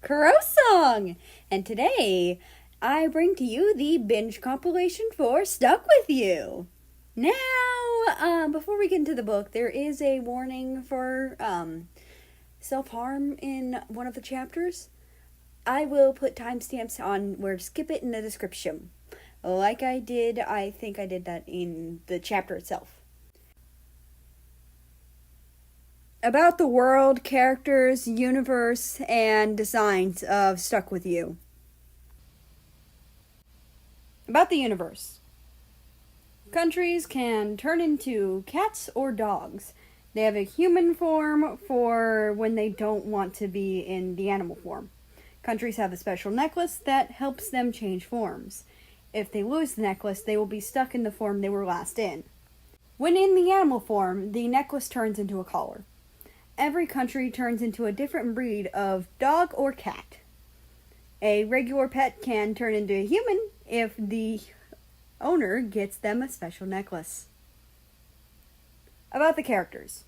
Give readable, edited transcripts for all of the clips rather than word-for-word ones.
Kurosong! And today, I bring to you the Binge Compilation for Stuck With You. Now, before we get into the book, there is a warning for self-harm in one of the chapters. I will put timestamps on where to skip it in the description. Like I think I did that in the chapter itself. About the world, characters, universe, and designs of Stuck With You. About the universe. Countries can turn into cats or dogs. They have a human form for when they don't want to be in the animal form. Countries have a special necklace that helps them change forms. If they lose the necklace, they will be stuck in the form they were last in. When in the animal form, the necklace turns into a collar. Every country turns into a different breed of dog or cat. A regular pet can turn into a human if the owner gets them a special necklace. About the characters.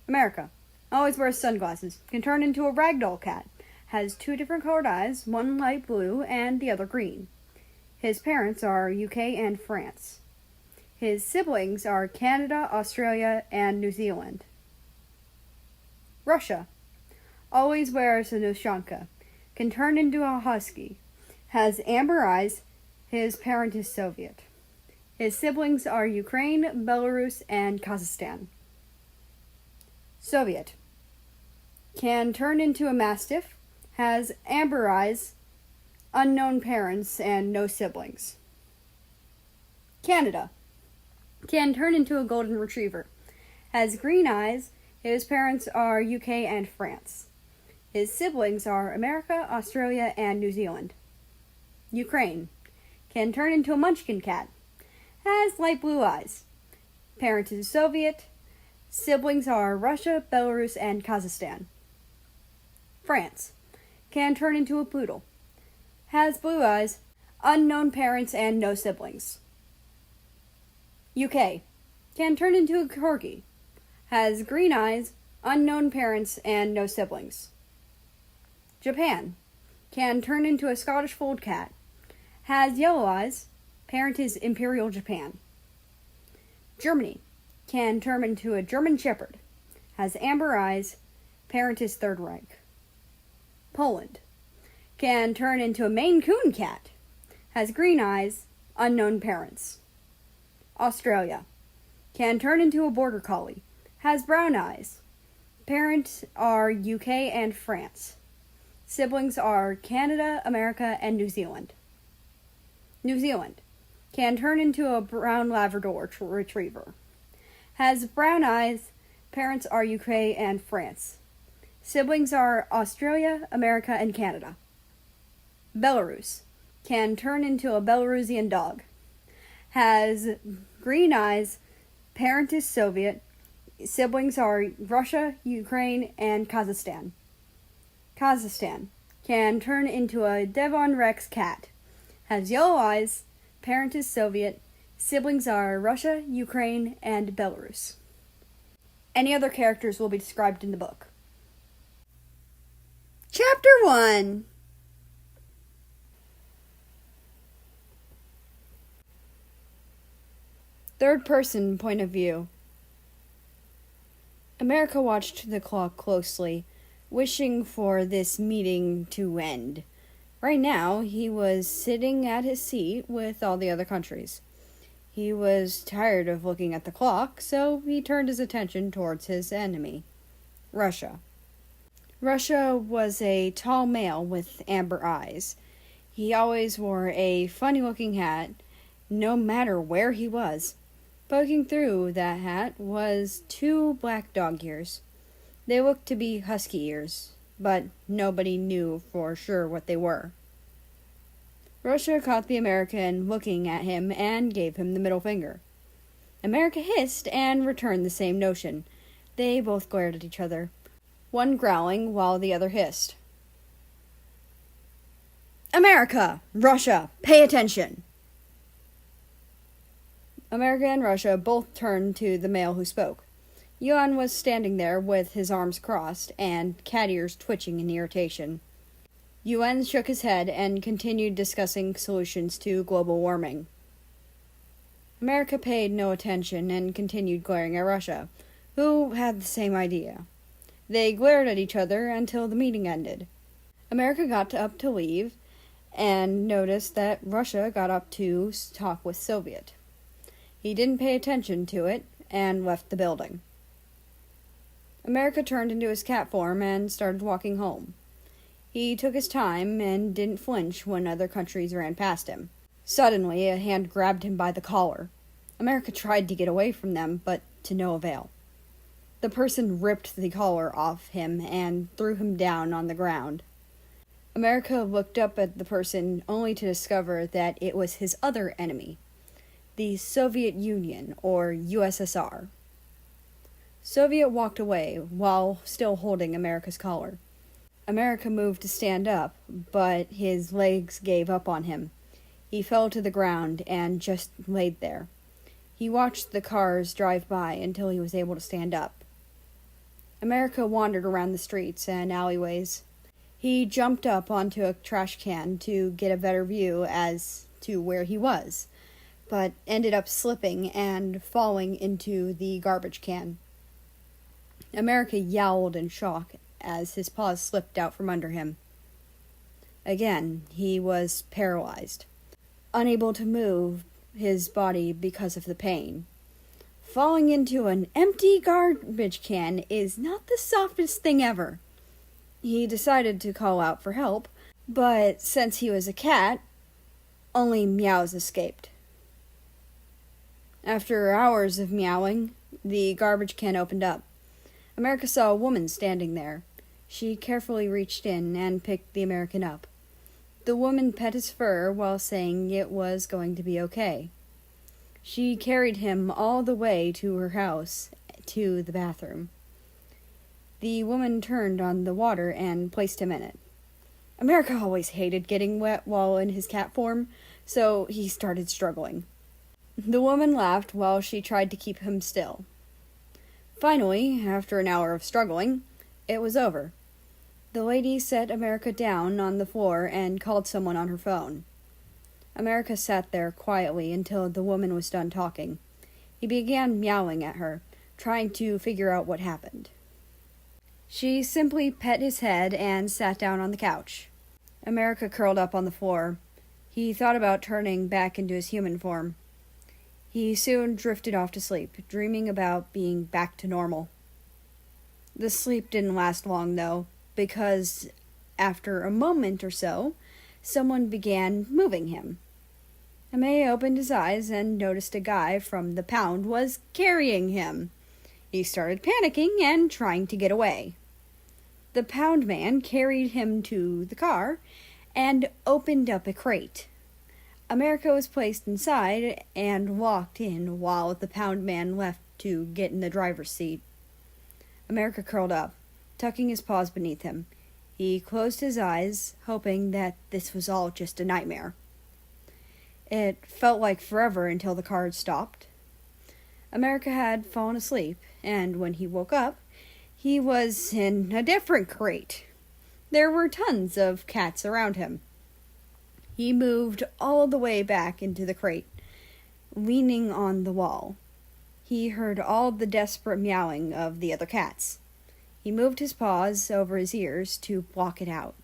America. Always wears sunglasses. Can turn into a ragdoll cat. Has 2 different colored eyes, one light blue and the other green. His parents are UK and France. His siblings are Canada, Australia, and New Zealand. Russia. Always wears a Noshanka. Can turn into a husky. Has amber eyes. His parent is Soviet. His siblings are Ukraine, Belarus, and Kazakhstan. Soviet. Can turn into a mastiff. Has amber eyes, unknown parents, and no siblings. Canada. Can turn into a golden retriever. Has green eyes. His parents are UK and France. His siblings are America, Australia, and New Zealand. Ukraine. Can turn into a munchkin cat. Has light blue eyes. Parent is Soviet. Siblings are Russia, Belarus, and Kazakhstan. France. Can turn into a poodle. Has blue eyes, unknown parents, and no siblings. UK. Can turn into a corgi. Has green eyes, unknown parents, and no siblings. Japan. Can turn into a Scottish fold cat. Has yellow eyes. Parent is Imperial Japan. Germany. Can turn into a German Shepherd. Has amber eyes. Parent is Third Reich. Poland. Can turn into a Maine Coon cat. Has green eyes. Unknown parents. Australia. Can turn into a Border Collie. Has brown eyes. Parents are UK and France. Siblings are Canada, America, and New Zealand. New Zealand. Can turn into a brown Labrador retriever. Has brown eyes. Parents are UK and France. Siblings are Australia, America, and Canada. Belarus. Can turn into a Belarusian dog. Has green eyes. Parent is Soviet. Siblings are Russia, Ukraine, and Kazakhstan. Kazakhstan. Can turn into a Devon Rex cat. Has yellow eyes. Parent is Soviet. Siblings are Russia, Ukraine, and Belarus. Any other characters will be described in the book. Chapter 1. Third person point of view. America watched the clock closely, wishing for this meeting to end. Right now, he was sitting at his seat with all the other countries. He was tired of looking at the clock, so he turned his attention towards his enemy, Russia. Russia was a tall male with amber eyes. He always wore a funny-looking hat, no matter where he was. Poking through that hat was 2 black dog ears. They looked to be husky ears, but nobody knew for sure what they were. Russia caught the American looking at him and gave him the middle finger. America hissed and returned the same notion. They both glared at each other, one growling while the other hissed. America! Russia! Pay attention! America and Russia both turned to the male who spoke. Yuan was standing there with his arms crossed and cat ears twitching in irritation. UN shook his head and continued discussing solutions to global warming. America paid no attention and continued glaring at Russia, who had the same idea. They glared at each other until the meeting ended. America got up to leave and noticed that Russia got up to talk with Soviet. He didn't pay attention to it and left the building. America turned into his cat form and started walking home. He took his time and didn't flinch when other countries ran past him. Suddenly, a hand grabbed him by the collar. America tried to get away from them, but to no avail. The person ripped the collar off him and threw him down on the ground. America looked up at the person only to discover that it was his other enemy, the Soviet Union, or USSR. Soviet walked away while still holding America's collar. America moved to stand up, but his legs gave up on him. He fell to the ground and just laid there. He watched the cars drive by until he was able to stand up. America wandered around the streets and alleyways. He jumped up onto a trash can to get a better view as to where he was, but ended up slipping and falling into the garbage can. America yowled in shock as his paws slipped out from under him. Again, he was paralyzed, unable to move his body because of the pain. Falling into an empty garbage can is not the softest thing ever. He decided to call out for help, but since he was a cat, only meows escaped. After hours of meowing, the garbage can opened up. America saw a woman standing there. She carefully reached in and picked the American up. The woman pet his fur while saying it was going to be okay. She carried him all the way to her house, to the bathroom. The woman turned on the water and placed him in it. America always hated getting wet while in his cat form, so he started struggling. The woman laughed while she tried to keep him still. Finally, after an hour of struggling, it was over. The lady set America down on the floor and called someone on her phone. America sat there quietly until the woman was done talking. He began meowing at her, trying to figure out what happened. She simply pet his head and sat down on the couch. America curled up on the floor. He thought about turning back into his human form. He soon drifted off to sleep, dreaming about being back to normal. The sleep didn't last long, though, because after a moment or so, someone began moving him. Amay opened his eyes and noticed a guy from the pound was carrying him. He started panicking and trying to get away. The pound man carried him to the car and opened up a crate. America was placed inside and walked in while the pound man left to get in the driver's seat. America curled up, tucking his paws beneath him. He closed his eyes, hoping that this was all just a nightmare. It felt like forever until the car had stopped. America had fallen asleep, and when he woke up, he was in a different crate. There were tons of cats around him. He moved all the way back into the crate, leaning on the wall. He heard all the desperate meowing of the other cats. He moved his paws over his ears to block it out.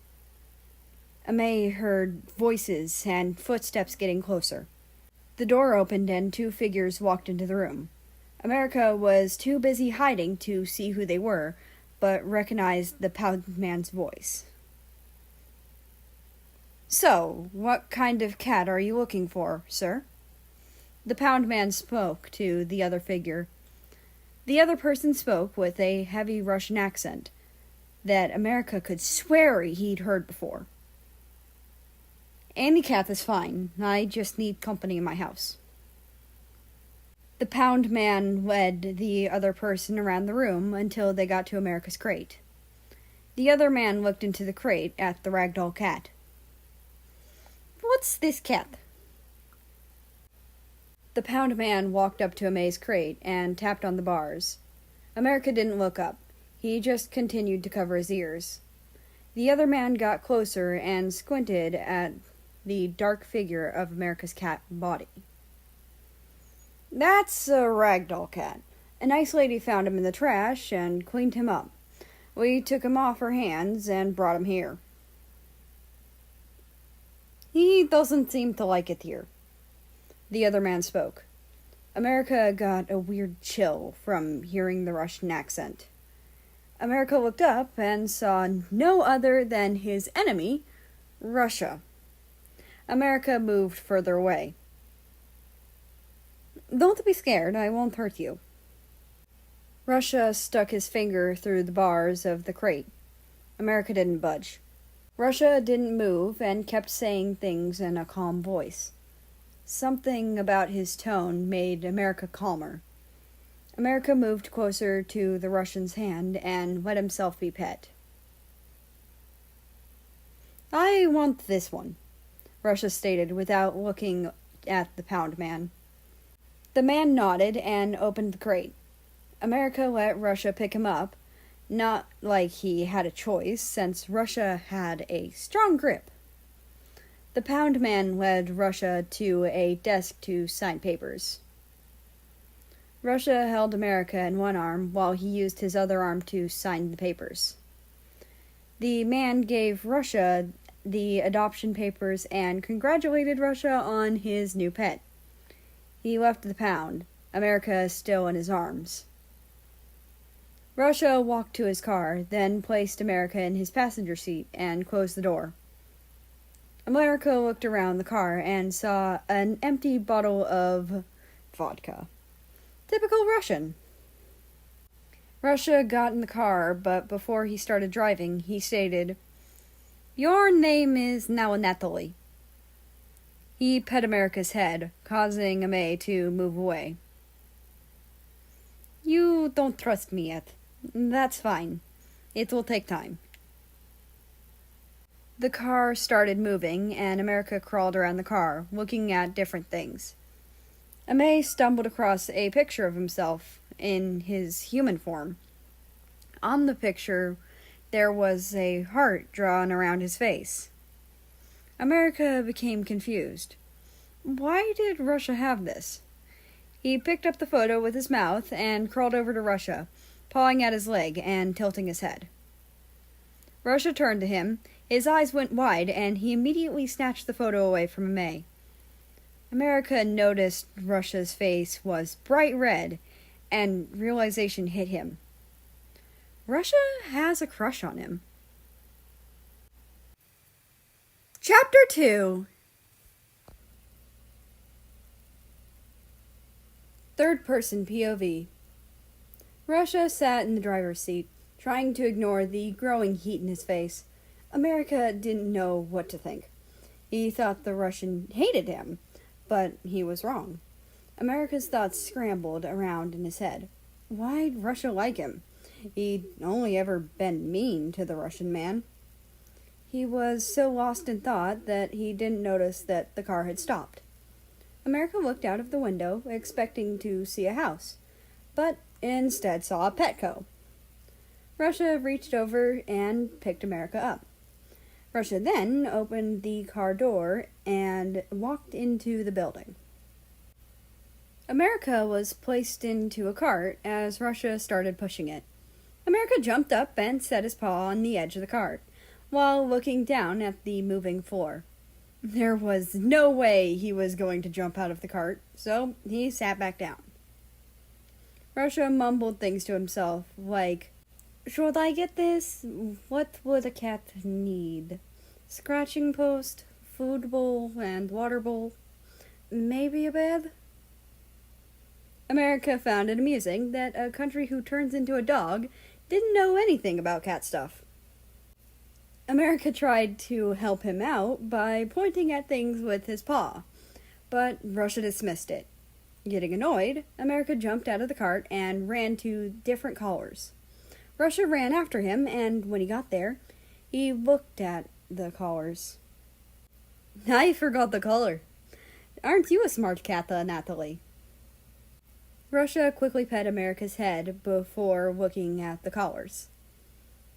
Amay heard voices and footsteps getting closer. The door opened and two figures walked into the room. America was too busy hiding to see who they were, but recognized the pound man's voice. "So, what kind of cat are you looking for, sir?" The pound man spoke to the other figure. The other person spoke with a heavy Russian accent that America could swear he'd heard before. "Any cat is fine. I just need company in my house." The pound man led the other person around the room until they got to America's crate. The other man looked into the crate at the ragdoll cat. "What's this cat?" The pound man walked up to Amay's crate and tapped on the bars. America didn't look up. He just continued to cover his ears. The other man got closer and squinted at the dark figure of America's cat body. That's a ragdoll cat. A nice lady found him in the trash and cleaned him up. We took him off her hands and brought him here. He doesn't seem to like it here. The other man spoke. America got a weird chill from hearing the Russian accent. America looked up and saw no other than his enemy, Russia. America moved further away. Don't be scared, I won't hurt you. Russia stuck his finger through the bars of the crate. America didn't budge. Russia didn't move and kept saying things in a calm voice. Something about his tone made America calmer. America moved closer to the Russian's hand and let himself be pet. I want this one, Russia stated without looking at the pound man. The man nodded and opened the crate. America let Russia pick him up, not like he had a choice, since Russia had a strong grip. The pound man led Russia to a desk to sign papers. Russia held America in one arm while he used his other arm to sign the papers. The man gave Russia the adoption papers and congratulated Russia on his new pet. He left the pound, America still in his arms. Russia walked to his car, then placed America in his passenger seat and closed the door. America looked around the car and saw an empty bottle of vodka. Typical Russian. Russia got in the car, but before he started driving, he stated, "Your name is now Natalie." He pet America's head, causing Amay to move away. You don't trust me yet. That's fine. It will take time. The car started moving, and America crawled around the car, looking at different things. Amay stumbled across a picture of himself in his human form. On the picture, there was a heart drawn around his face. America became confused. Why did Russia have this? He picked up the photo with his mouth and crawled over to Russia, pawing at his leg and tilting his head. Russia turned to him, his eyes went wide, and he immediately snatched the photo away from Amay. America noticed Russia's face was bright red, and realization hit him. Russia has a crush on him. Chapter 2. Third person POV. Russia sat in the driver's seat, trying to ignore the growing heat in his face. America didn't know what to think. He thought the Russian hated him, but he was wrong. America's thoughts scrambled around in his head. Why'd Russia like him? He'd only ever been mean to the Russian man. He was so lost in thought that he didn't notice that the car had stopped. America looked out of the window, expecting to see a house, but instead saw a Petco. Russia reached over and picked America up. Russia then opened the car door and walked into the building. America was placed into a cart as Russia started pushing it. America jumped up and set his paw on the edge of the cart, while looking down at the moving floor. There was no way he was going to jump out of the cart, so he sat back down. Russia mumbled things to himself, like, "Should I get this? What would a cat need? Scratching post, food bowl, and water bowl. Maybe a bed?" America found it amusing that a country who turns into a dog didn't know anything about cat stuff. America tried to help him out by pointing at things with his paw, but Russia dismissed it. Getting annoyed, America jumped out of the cart and ran to different collars. Russia ran after him, and when he got there, he looked at the collars. "I forgot the collar. Aren't you a smart cat, Natalie?" Russia quickly pet America's head before looking at the collars.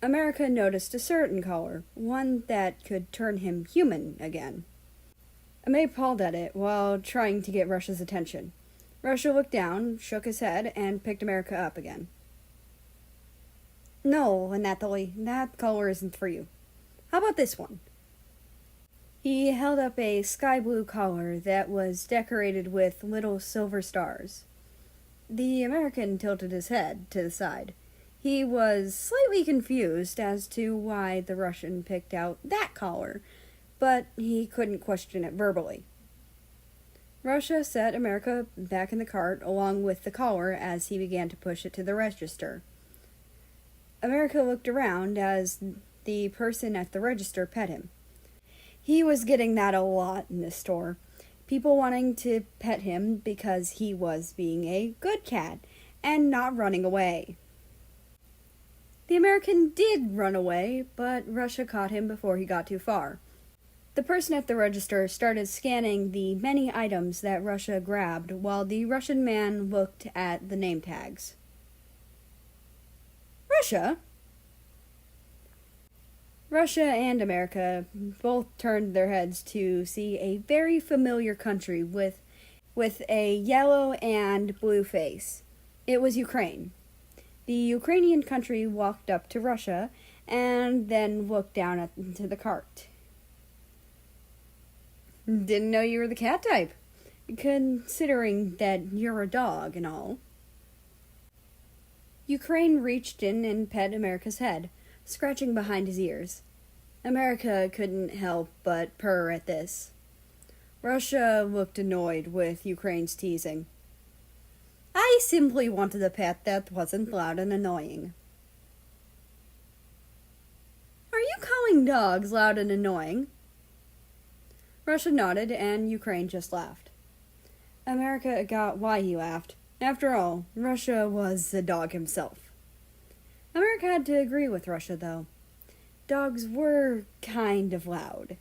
America noticed a certain color, one that could turn him human again. Amay pawed at it while trying to get Russia's attention. Russia looked down, shook his head, and picked America up again. No, Anatoly, that color isn't for you. How about this one? He held up a sky blue collar that was decorated with little silver stars. The American tilted his head to the side. He was slightly confused as to why the Russian picked out that collar, but he couldn't question it verbally. Russia set America back in the cart along with the collar as he began to push it to the register. America looked around as the person at the register pet him. He was getting that a lot in this store. People wanting to pet him because he was being a good cat and not running away. The American did run away, but Russia caught him before he got too far. The person at the register started scanning the many items that Russia grabbed while the Russian man looked at the name tags. Russia? Russia and America both turned their heads to see a very familiar country with a yellow and blue face. It was Ukraine. The Ukrainian country walked up to Russia and then looked down into the cart. Didn't know you were the cat type, considering that you're a dog and all. Ukraine reached in and pet America's head, scratching behind his ears. America couldn't help but purr at this. Russia looked annoyed with Ukraine's teasing. I simply wanted a pet that wasn't loud and annoying. Are you calling dogs loud and annoying? Russia nodded and Ukraine just laughed. America got why he laughed. After all, Russia was a dog himself. America had to agree with Russia, though. Dogs were kind of loud.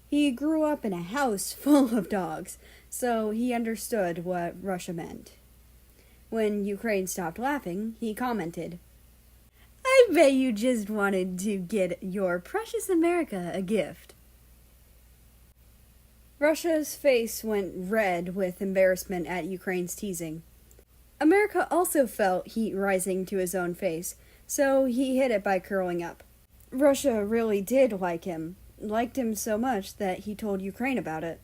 He grew up in a house full of dogs, so he understood what Russia meant. When Ukraine stopped laughing, he commented, I bet you just wanted to get your precious America a gift. Russia's face went red with embarrassment at Ukraine's teasing. America also felt heat rising to his own face, so he hid it by curling up. Russia really did like him, liked him so much that he told Ukraine about it.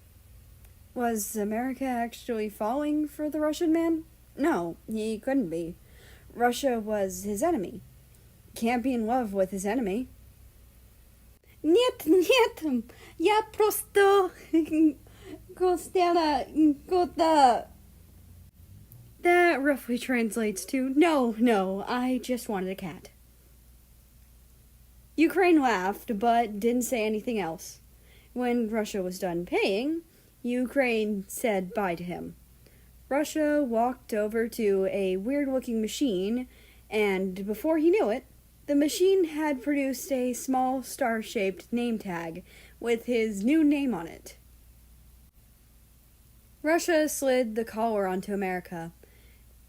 Was America actually falling for the Russian man? No, he couldn't be. Russia was his enemy. Can't be in love with his enemy. Нет, нет, я просто хотела кота. That roughly translates to, no, I just wanted a cat. Ukraine laughed, but didn't say anything else. When Russia was done paying, Ukraine said bye to him. Russia walked over to a weird-looking machine, and before he knew it, the machine had produced a small star-shaped name tag with his new name on it. Russia slid the collar onto America.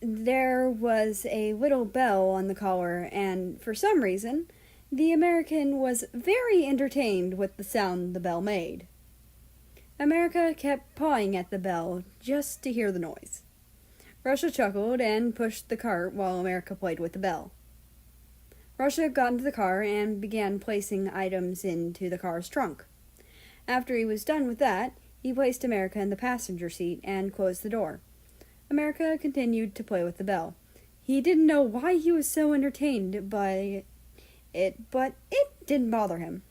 There was a little bell on the collar, and for some reason, the American was very entertained with the sound the bell made. America kept pawing at the bell just to hear the noise. Russia chuckled and pushed the cart while America played with the bell. Russia got into the car and began placing items into the car's trunk. After he was done with that, he placed America in the passenger seat and closed the door. America continued to play with the bell. He didn't know why he was so entertained by it, but it didn't bother him.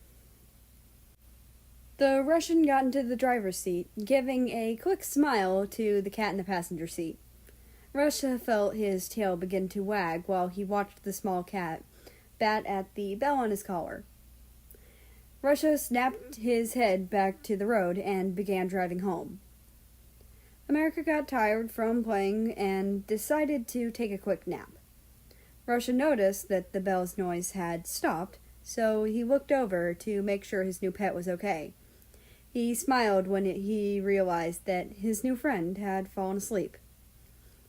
The Russian got into the driver's seat, giving a quick smile to the cat in the passenger seat. Russia felt his tail begin to wag while he watched the small cat bat at the bell on his collar. Russia snapped his head back to the road and began driving home. America got tired from playing and decided to take a quick nap. Russia noticed that the bell's noise had stopped, so he looked over to make sure his new pet was okay. He smiled when he realized that his new friend had fallen asleep.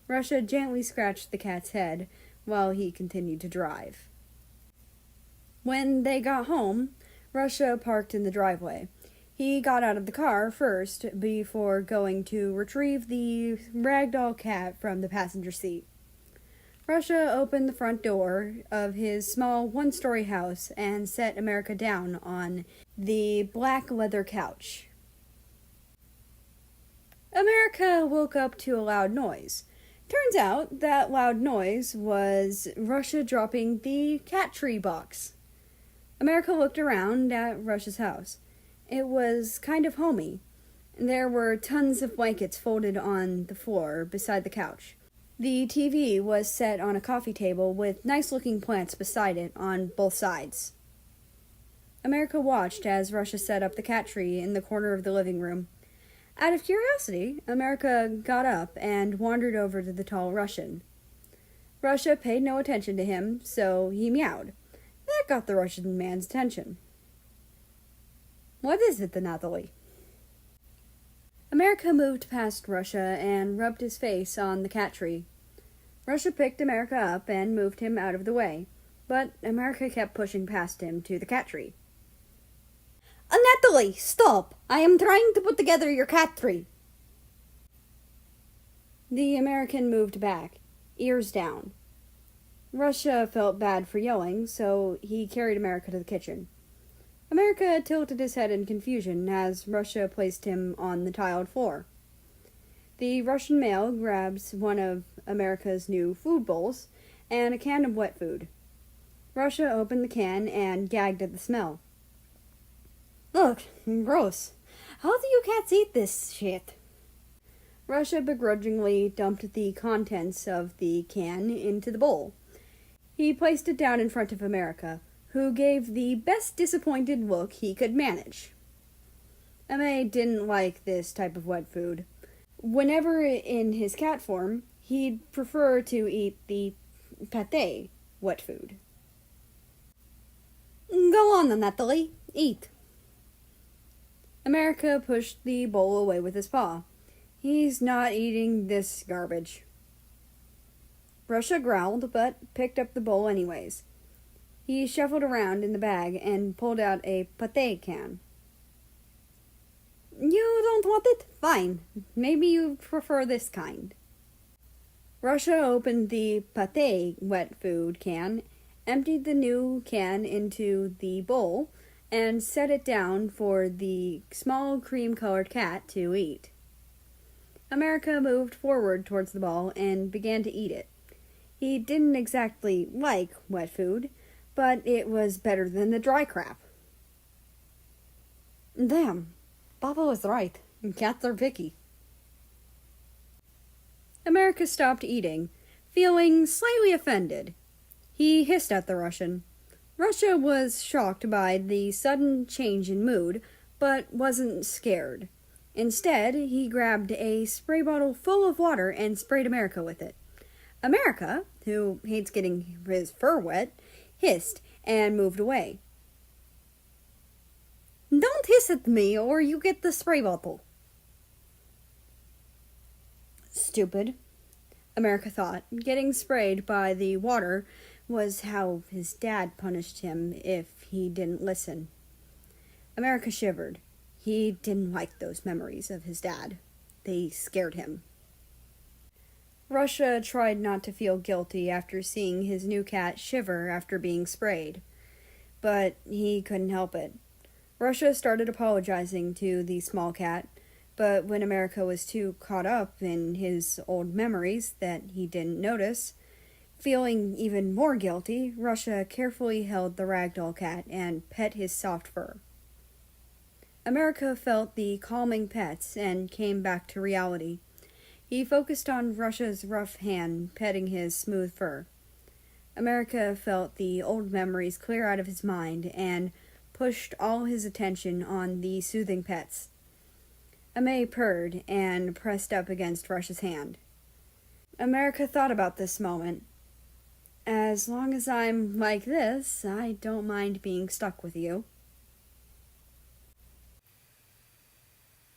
Russia gently scratched the cat's head while he continued to drive. When they got home, Russia parked in the driveway. He got out of the car first before going to retrieve the ragdoll cat from the passenger seat. Russia opened the front door of his small one-story house and set America down on the black leather couch. America woke up to a loud noise. Turns out that loud noise was Russia dropping the cat tree box. America looked around at Russia's house. It was kind of homey. There were tons of blankets folded on the floor beside the couch. The TV was set on a coffee table with nice-looking plants beside it on both sides. America watched as Russia set up the cat tree in the corner of the living room. Out of curiosity, America got up and wandered over to the tall Russian. Russia paid no attention to him, so he meowed. That got the Russian man's attention. "What is it, Natalie?" America moved past Russia and rubbed his face on the cat tree. Russia picked America up and moved him out of the way, but America kept pushing past him to the cat tree. "Natalie, stop! I am trying to put together your cat tree." The American moved back, ears down. Russia felt bad for yelling, so he carried America to the kitchen. America tilted his head in confusion as Russia placed him on the tiled floor. The Russian male grabs one of America's new food bowls and a can of wet food. Russia opened the can and gagged at the smell. "Ugh, gross. How do you cats eat this shit?" Russia begrudgingly dumped the contents of the can into the bowl. He placed it down in front of America, who gave the best disappointed look he could manage. Ame didn't like this type of wet food. Whenever in his cat form, he'd prefer to eat the pate wet food. "Go on, Natalie. Eat." America pushed the bowl away with his paw. "He's not eating this garbage." Russia growled, but picked up the bowl anyways. He shuffled around in the bag and pulled out a pate can. "You don't want it? Fine. Maybe you prefer this kind." Russia opened the pate wet food can, emptied the new can into the bowl, and set it down for the small cream-colored cat to eat. America moved forward towards the bowl and began to eat it. He didn't exactly like wet food, but it was better than the dry crap. "Damn, Papa was right. Cats are picky." America stopped eating, feeling slightly offended. He hissed at the Russian. Russia was shocked by the sudden change in mood, but wasn't scared. Instead, he grabbed a spray bottle full of water and sprayed America with it. America, who hates getting his fur wet, hissed and moved away. "Don't hiss at me or you get the spray bottle." Stupid, America thought. Getting sprayed by the water was how his dad punished him if he didn't listen. America shivered. He didn't like those memories of his dad. They scared him. Russia tried not to feel guilty after seeing his new cat shiver after being sprayed, but he couldn't help it. Russia started apologizing to the small cat, but when America was too caught up in his old memories that he didn't notice, feeling even more guilty, Russia carefully held the ragdoll cat and pet his soft fur. America felt the calming pets and came back to reality. He focused on Russia's rough hand petting his smooth fur. America felt the old memories clear out of his mind and pushed all his attention on the soothing pets. Ame purred and pressed up against Russia's hand. America thought about this moment. As long as I'm like this, I don't mind being stuck with you.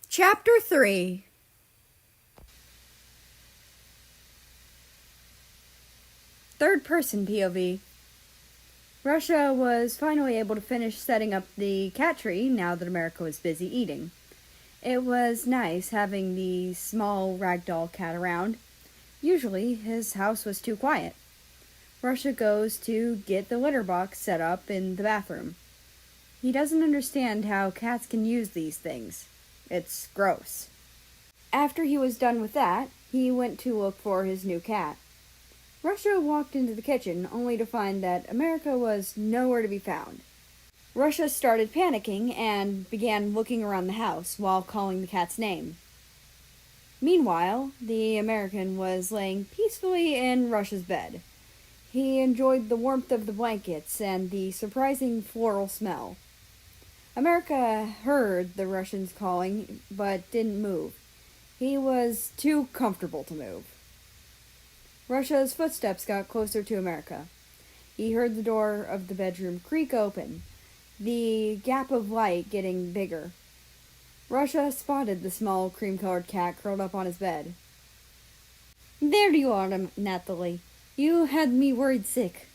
Chapter 3. Third person POV. Russia was finally able to finish setting up the cat tree now that America was busy eating. It was nice having the small ragdoll cat around. Usually, his house was too quiet. Russia goes to get the litter box set up in the bathroom. He doesn't understand how cats can use these things. It's gross. After he was done with that, he went to look for his new cat. Russia walked into the kitchen only to find that America was nowhere to be found. Russia started panicking and began looking around the house while calling the cat's name. Meanwhile, the American was laying peacefully in Russia's bed. He enjoyed the warmth of the blankets and the surprising floral smell. America heard the Russians calling, but didn't move. He was too comfortable to move. Russia's footsteps got closer to America. He heard the door of the bedroom creak open, the gap of light getting bigger. Russia spotted the small cream-colored cat curled up on his bed. "There you are, Natalie. You had me worried sick."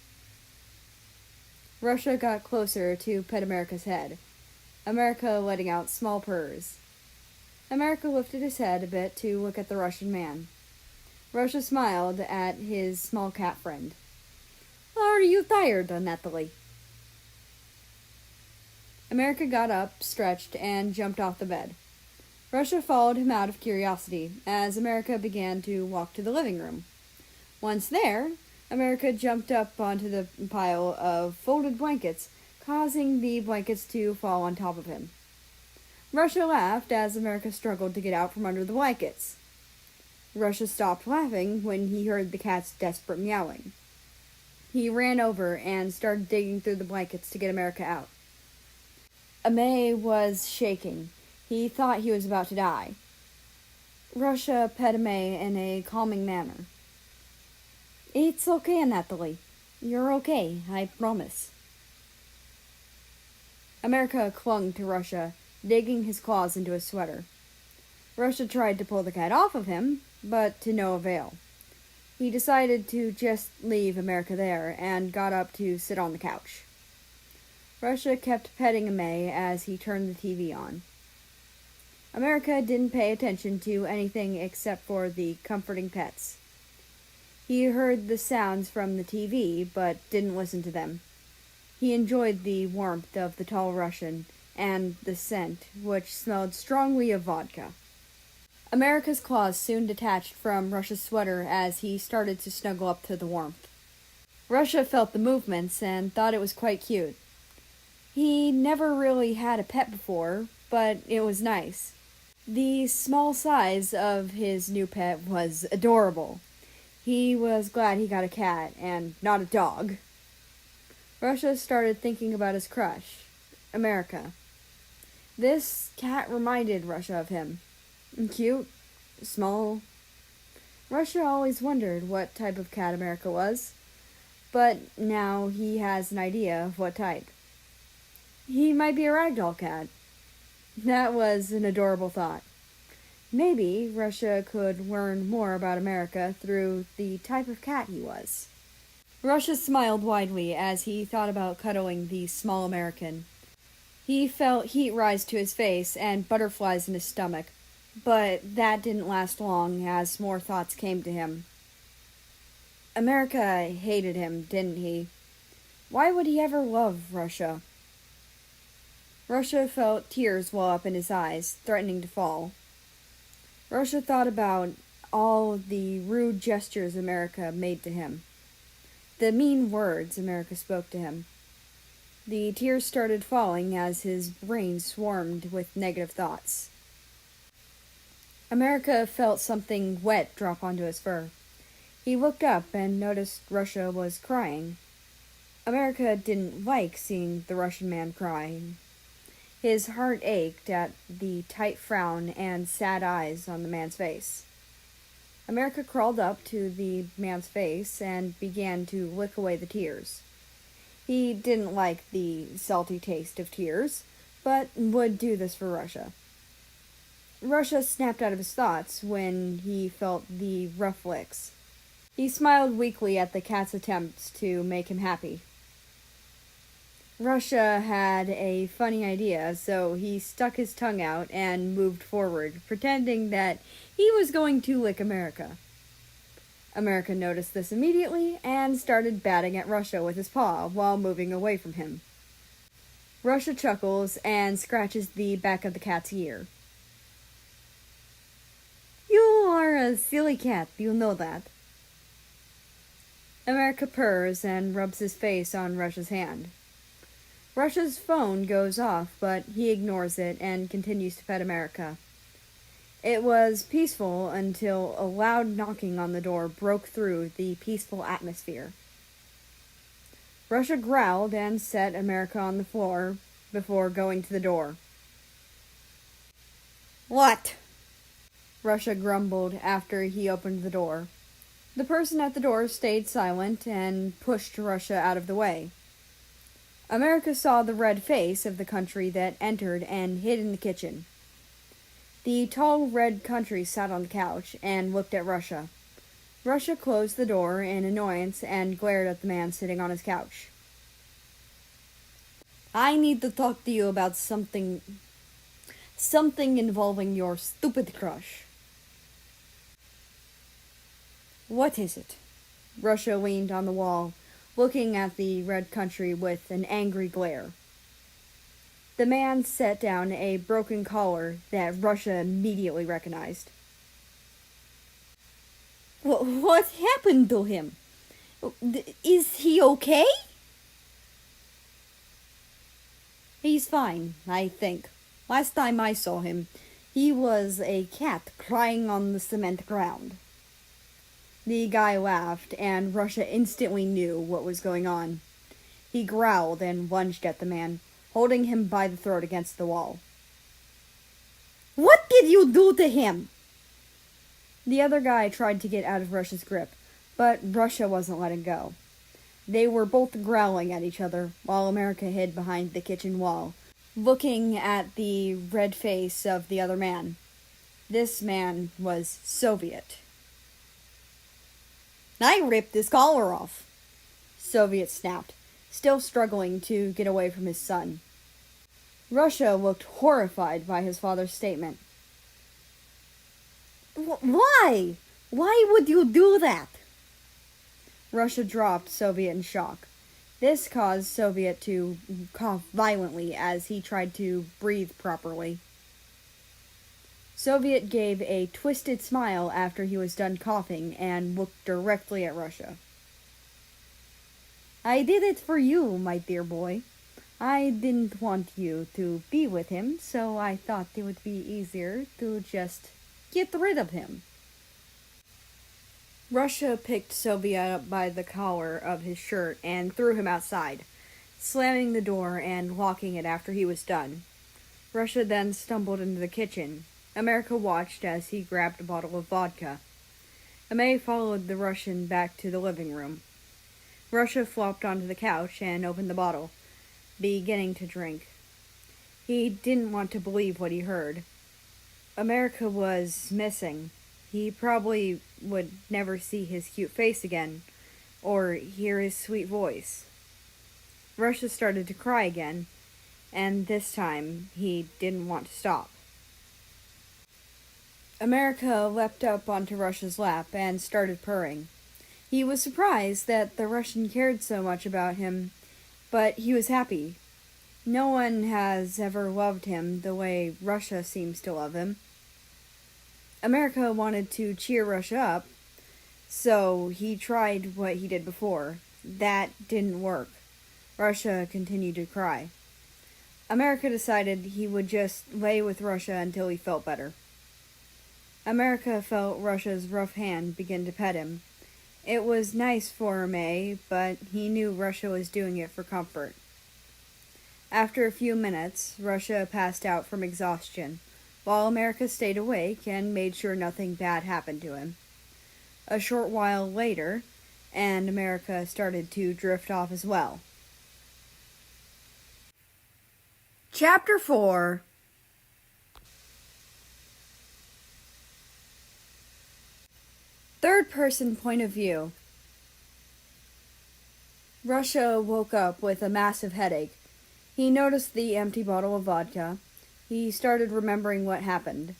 Russia got closer to pet America's head, America letting out small purrs. America lifted his head a bit to look at the Russian man. Russia smiled at his small cat friend. "Are you tired, Natalie?" America got up, stretched, and jumped off the bed. Russia followed him out of curiosity as America began to walk to the living room. Once there, America jumped up onto the pile of folded blankets, causing the blankets to fall on top of him. Russia laughed as America struggled to get out from under the blankets. Russia stopped laughing when he heard the cat's desperate meowing. He ran over and started digging through the blankets to get America out. Amay was shaking. He thought he was about to die. Russia pet Amay in a calming manner. "It's okay, Natalie. You're okay, I promise." America clung to Russia, digging his claws into his sweater. Russia tried to pull the cat off of him, but to no avail. He decided to just leave America there and got up to sit on the couch. Russia kept petting Amay as he turned the TV on. America didn't pay attention to anything except for the comforting pets. He heard the sounds from the TV, but didn't listen to them. He enjoyed the warmth of the tall Russian and the scent, which smelled strongly of vodka. America's claws soon detached from Russia's sweater as he started to snuggle up to the warmth. Russia felt the movements and thought it was quite cute. He never really had a pet before, but it was nice. The small size of his new pet was adorable. He was glad he got a cat and not a dog. Russia started thinking about his crush, America. This cat reminded Russia of him. Cute, small. Russia always wondered what type of cat America was, but now he has an idea of what type. He might be a ragdoll cat. That was an adorable thought. Maybe Russia could learn more about America through the type of cat he was. Russia smiled widely as he thought about cuddling the small American. He felt heat rise to his face and butterflies in his stomach, but that didn't last long as more thoughts came to him. America hated him, didn't he? Why would he ever love Russia? Russia felt tears well up in his eyes, threatening to fall. Russia thought about all the rude gestures America made to him, the mean words America spoke to him. The tears started falling as his brain swarmed with negative thoughts. America felt something wet drop onto his fur. He looked up and noticed Russia was crying. America didn't like seeing the Russian man crying. His heart ached at the tight frown and sad eyes on the man's face. America crawled up to the man's face and began to lick away the tears. He didn't like the salty taste of tears, but would do this for Russia. Russia snapped out of his thoughts when he felt the rough licks. He smiled weakly at the cat's attempts to make him happy. Russia had a funny idea, so he stuck his tongue out and moved forward, pretending that he was going to lick America. America noticed this immediately and started batting at Russia with his paw while moving away from him. Russia chuckles and scratches the back of the cat's ear. You are a silly cat, you know that. America purrs and rubs his face on Russia's hand. Russia's phone goes off, but he ignores it and continues to pet America. It was peaceful until a loud knocking on the door broke through the peaceful atmosphere. Russia growled and set America on the floor before going to the door. What? Russia grumbled after he opened the door. The person at the door stayed silent and pushed Russia out of the way. America saw the red face of the country that entered and hid in the kitchen. The tall red country sat on the couch and looked at Russia. Russia closed the door in annoyance and glared at the man sitting on his couch. I need to talk to you about something involving your stupid crush. What is it? Russia leaned on the wall, looking at the red country with an angry glare. The man set down a broken collar that Russia immediately recognized. What happened to him? Is he okay? He's fine, I think. Last time I saw him, he was a cat crying on the cement ground. The guy laughed, and Russia instantly knew what was going on. He growled and lunged at the man, holding him by the throat against the wall. What did you do to him? The other guy tried to get out of Russia's grip, but Russia wasn't letting go. They were both growling at each other, while America hid behind the kitchen wall, looking at the red face of the other man. This man was Soviet. I ripped his collar off, Soviet snapped, still struggling to get away from his son. Russia looked horrified by his father's statement. Why? Why would you do that? Russia dropped Soviet in shock. This caused Soviet to cough violently as he tried to breathe properly. Soviet gave a twisted smile after he was done coughing and looked directly at Russia. I did it for you, my dear boy. I didn't want you to be with him, so I thought it would be easier to just get rid of him. Russia picked Soviet up by the collar of his shirt and threw him outside, slamming the door and locking it after he was done. Russia then stumbled into the kitchen. America watched as he grabbed a bottle of vodka. Amay followed the Russian back to the living room. Russia flopped onto the couch and opened the bottle, beginning to drink. He didn't want to believe what he heard. America was missing. He probably would never see his cute face again, or hear his sweet voice. Russia started to cry again, and this time he didn't want to stop. America leapt up onto Russia's lap and started purring. He was surprised that the Russian cared so much about him, but he was happy. No one has ever loved him the way Russia seems to love him. America wanted to cheer Russia up, so he tried what he did before. That didn't work. Russia continued to cry. America decided he would just lay with Russia until he felt better. America felt Russia's rough hand begin to pet him. It was nice for May, but he knew Russia was doing it for comfort. After a few minutes, Russia passed out from exhaustion, while America stayed awake and made sure nothing bad happened to him. A short while later, and America started to drift off as well. Chapter 4. Third-person point of view. Russia woke up with a massive headache, He noticed the empty bottle of vodka. He started remembering what happened.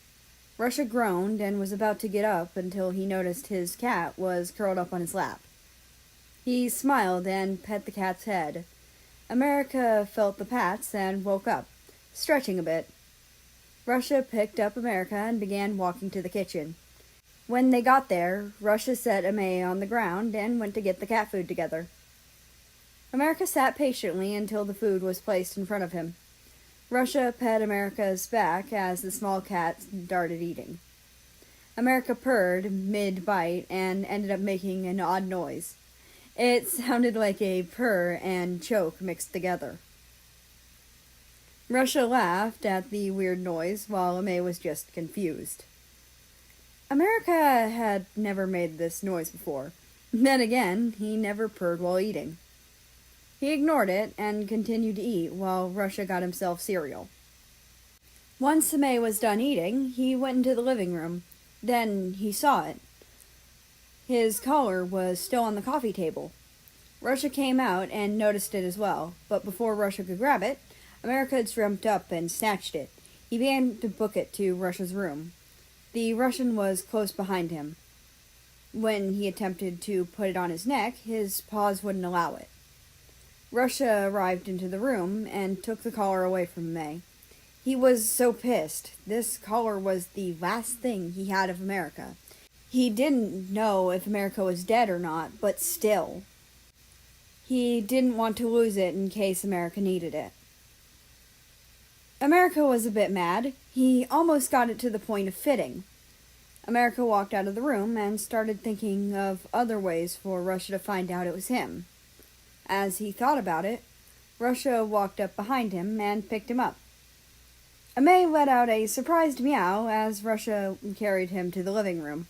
Russia groaned and was about to get up until he noticed his cat was curled up on his lap. He smiled and pet the cat's head. America felt the pats and woke up, stretching a bit. Russia picked up America and began walking to the kitchen. When they got there, Russia set Amay on the ground and went to get the cat food together. America sat patiently until the food was placed in front of him. Russia pet America's back as the small cat started eating. America purred mid-bite and ended up making an odd noise. It sounded like a purr and choke mixed together. Russia laughed at the weird noise while Amay was just confused. America had never made this noise before. Then again, he never purred while eating. He ignored it and continued to eat while Russia got himself cereal. Once Amay was done eating, he went into the living room. Then he saw it. His collar was still on the coffee table. Russia came out and noticed it as well, but before Russia could grab it, America had jumped up and snatched it. He began to book it to Russia's room. The Russian was close behind him. When he attempted to put it on his neck, his paws wouldn't allow it. Russia arrived into the room and took the collar away from May. He was so pissed. This collar was the last thing he had of America. He didn't know if America was dead or not, but still. He didn't want to lose it in case America needed it. America was a bit mad. He almost got it to the point of fitting. America walked out of the room and started thinking of other ways for Russia to find out it was him. As he thought about it, Russia walked up behind him and picked him up. Amay let out a surprised meow as Russia carried him to the living room.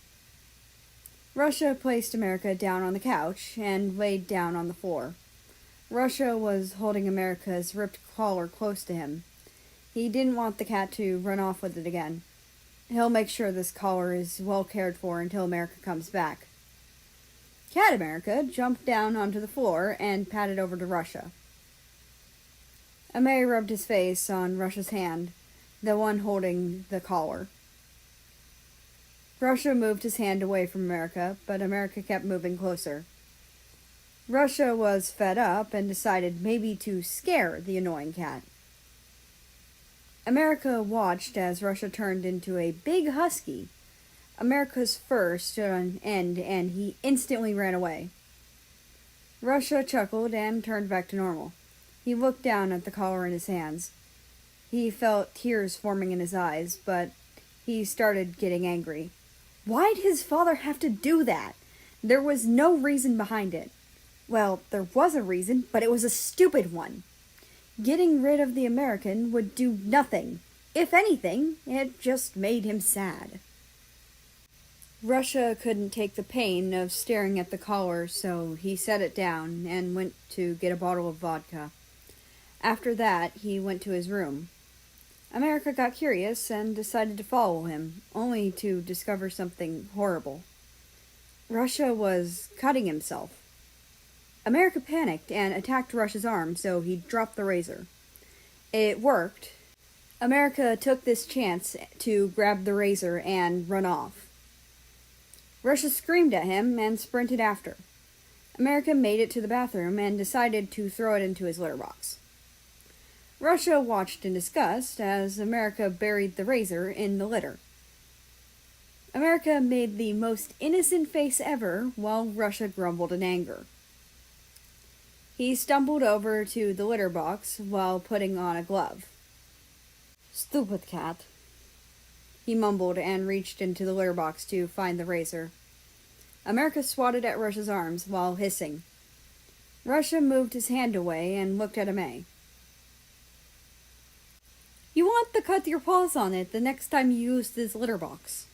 Russia placed America down on the couch and laid down on the floor. Russia was holding America's ripped collar close to him. He didn't want the cat to run off with it again. He'll make sure this collar is well cared for until America comes back. Cat America jumped down onto the floor and patted over to Russia. Amay rubbed his face on Russia's hand, the one holding the collar. Russia moved his hand away from America, but America kept moving closer. Russia was fed up and decided maybe to scare the annoying cat. America watched as Russia turned into a big husky. America's fur stood on end and he instantly ran away. Russia chuckled and turned back to normal. He looked down at the collar in his hands. He felt tears forming in his eyes, but he started getting angry. Why'd his father have to do that? There was no reason behind it. Well, there was a reason, but it was a stupid one. Getting rid of the American would do nothing. If anything, it just made him sad. Russia couldn't take the pain of staring at the collar, so he set it down and went to get a bottle of vodka. After that, he went to his room. America got curious and decided to follow him, only to discover something horrible. Russia was cutting himself. America panicked and attacked Russia's arm, so he dropped the razor. It worked. America took this chance to grab the razor and run off. Russia screamed at him and sprinted after. America made it to the bathroom and decided to throw it into his litter box. Russia watched in disgust as America buried the razor in the litter. America made the most innocent face ever while Russia grumbled in anger. He stumbled over to the litter box while putting on a glove. "Stupid cat," he mumbled and reached into the litter box to find the razor. America swatted at Russia's arms while hissing. Russia moved his hand away and looked at Amay. "You want to cut your paws on it the next time you use this litter box."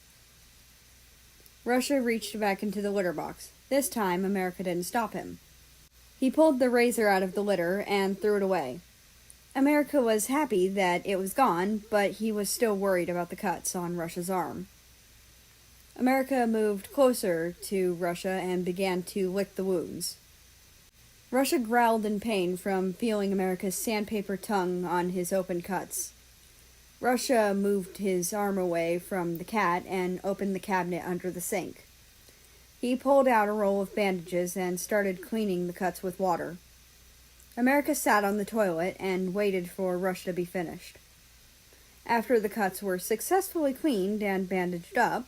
Russia reached back into the litter box. This time, America didn't stop him. He pulled the razor out of the litter and threw it away. America was happy that it was gone, but he was still worried about the cuts on Russia's arm. America moved closer to Russia and began to lick the wounds. Russia growled in pain from feeling America's sandpaper tongue on his open cuts. Russia moved his arm away from the cat and opened the cabinet under the sink. He pulled out a roll of bandages and started cleaning the cuts with water. America sat on the toilet and waited for Russia to be finished. After the cuts were successfully cleaned and bandaged up,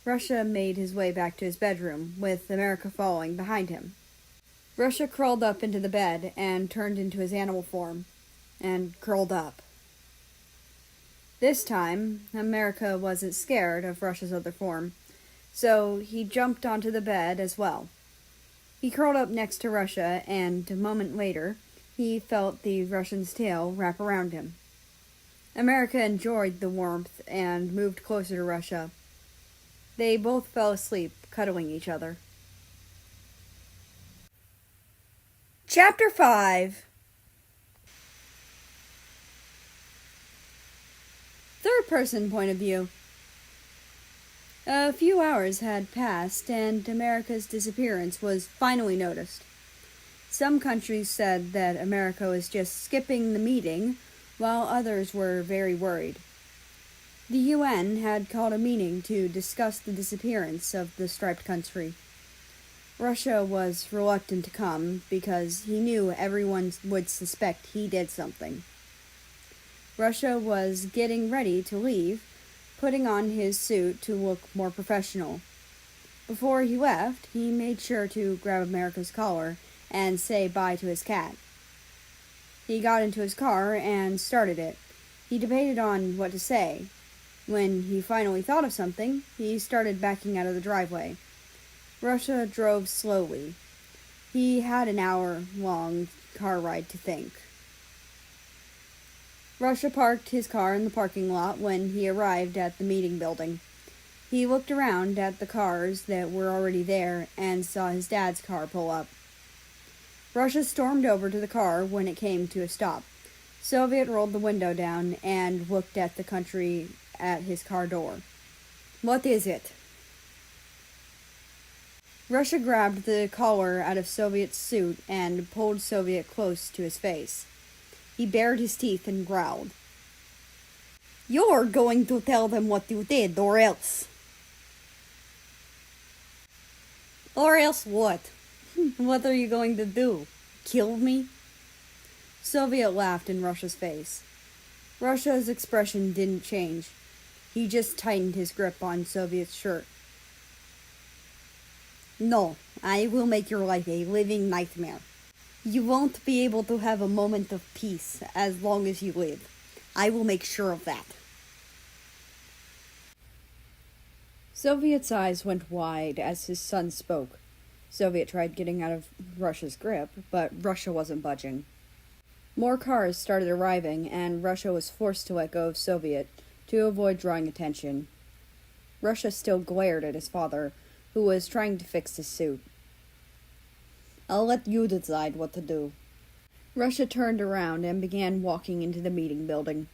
Russia made his way back to his bedroom, with America following behind him. Russia crawled up into the bed and turned into his animal form, and curled up. This time, America wasn't scared of Russia's other form, so he jumped onto the bed as well. He curled up next to Russia, and a moment later, he felt the Russian's tail wrap around him. America enjoyed the warmth and moved closer to Russia. They both fell asleep, cuddling each other. Chapter 5. Third-person point of view. A few hours had passed, and America's disappearance was finally noticed. Some countries said that America was just skipping the meeting, while others were very worried. The UN had called a meeting to discuss the disappearance of the striped country. Russia was reluctant to come because he knew everyone would suspect he did something. Russia was getting ready to leave, putting on his suit to look more professional. Before he left, he made sure to grab America's collar and say bye to his cat. He got into his car and started it. He debated on what to say. When he finally thought of something, he started backing out of the driveway. Russia drove slowly. He had an hour-long car ride to think. Russia parked his car in the parking lot when he arrived at the meeting building. He looked around at the cars that were already there and saw his dad's car pull up. Russia stormed over to the car when it came to a stop. Soviet rolled the window down and looked at the country at his car door. "What is it?" Russia grabbed the collar out of Soviet's suit and pulled Soviet close to his face. He bared his teeth and growled. "You're going to tell them what you did, or else." "Or else what? What are you going to do? Kill me?" Soviet laughed in Russia's face. Russia's expression didn't change. He just tightened his grip on Soviet's shirt. "No, I will make your life a living nightmare. You won't be able to have a moment of peace as long as you live. I will make sure of that." Soviet's eyes went wide as his son spoke. Soviet tried getting out of Russia's grip, but Russia wasn't budging. More cars started arriving, and Russia was forced to let go of Soviet to avoid drawing attention. Russia still glared at his father, who was trying to fix his suit. "I'll let you decide what to do." Russia turned around and began walking into the meeting building.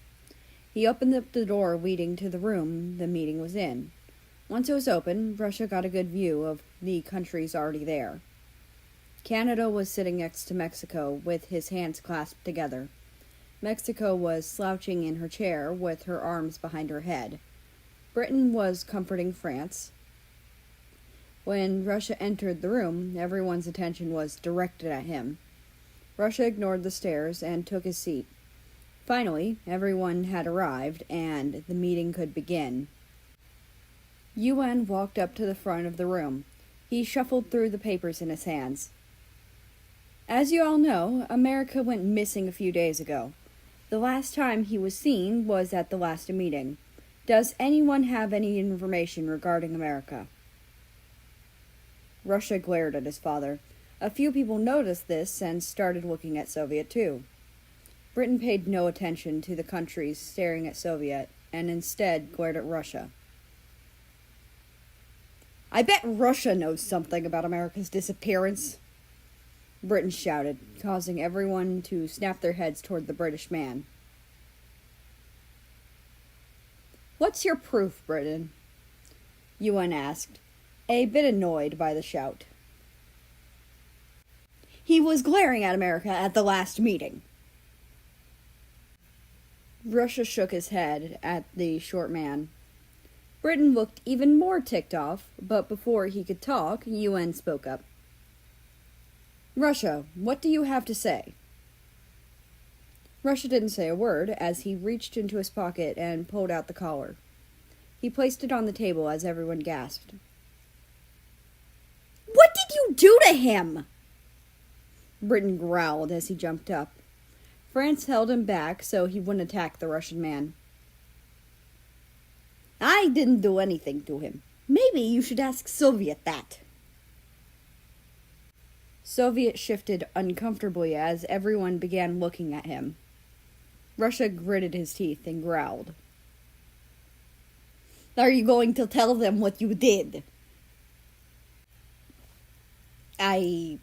He opened up the door leading to the room the meeting was in. Once it was open, Russia got a good view of the countries already there. Canada was sitting next to Mexico with his hands clasped together. Mexico was slouching in her chair with her arms behind her head. Britain was comforting France. When Russia entered the room, everyone's attention was directed at him. Russia ignored the stares and took his seat. Finally, everyone had arrived, and the meeting could begin. UN walked up to the front of the room. He shuffled through the papers in his hands. "As you all know, America went missing a few days ago. The last time he was seen was at the last meeting. Does anyone have any information regarding America?" Russia glared at his father. A few people noticed this and started looking at Soviet too. Britain paid no attention to the countries staring at Soviet, and instead glared at Russia. "I bet Russia knows something about America's disappearance," Britain shouted, causing everyone to snap their heads toward the British man. "What's your proof, Britain?" UN asked, a bit annoyed by the shout. He was glaring at America at the last meeting. Russia shook his head at the short man. Britain looked even more ticked off, but before he could talk, UN spoke up. Russia, what do you have to say? Russia didn't say a word as he reached into his pocket and pulled out the collar. He placed it on the table as everyone gasped. What did you do to him? Britain growled as he jumped up. France held him back so he wouldn't attack the Russian man. I didn't do anything to him. Maybe you should ask Soviet that. Soviet shifted uncomfortably as everyone began looking at him. Russia gritted his teeth and growled. Are you going to tell them what you did? I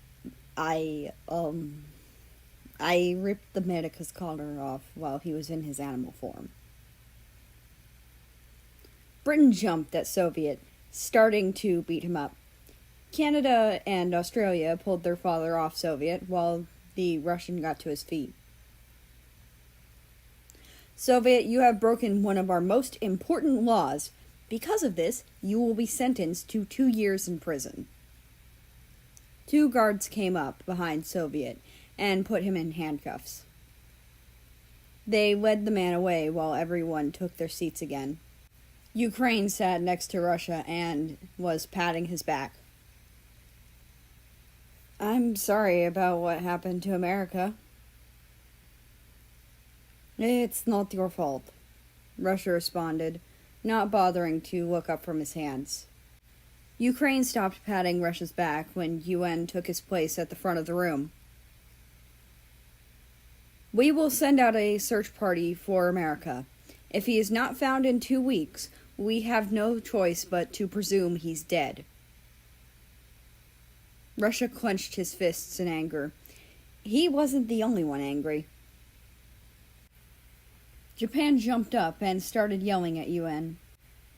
ripped the Medica's collar off while he was in his animal form. Britain jumped at Soviet, starting to beat him up. Canada and Australia pulled their father off Soviet while the Russian got to his feet. Soviet, you have broken one of our most important laws. Because of this, you will be sentenced to 2 years in prison. 2 guards came up behind Soviet and put him in handcuffs. They led the man away while everyone took their seats again. Ukraine sat next to Russia and was patting his back. I'm sorry about what happened to America. It's not your fault, Russia responded, not bothering to look up from his hands. Ukraine stopped patting Russia's back when UN took his place at the front of the room. We will send out a search party for America. If he is not found in 2 weeks, we have no choice but to presume he's dead. Russia clenched his fists in anger. He wasn't the only one angry. Japan jumped up and started yelling at UN.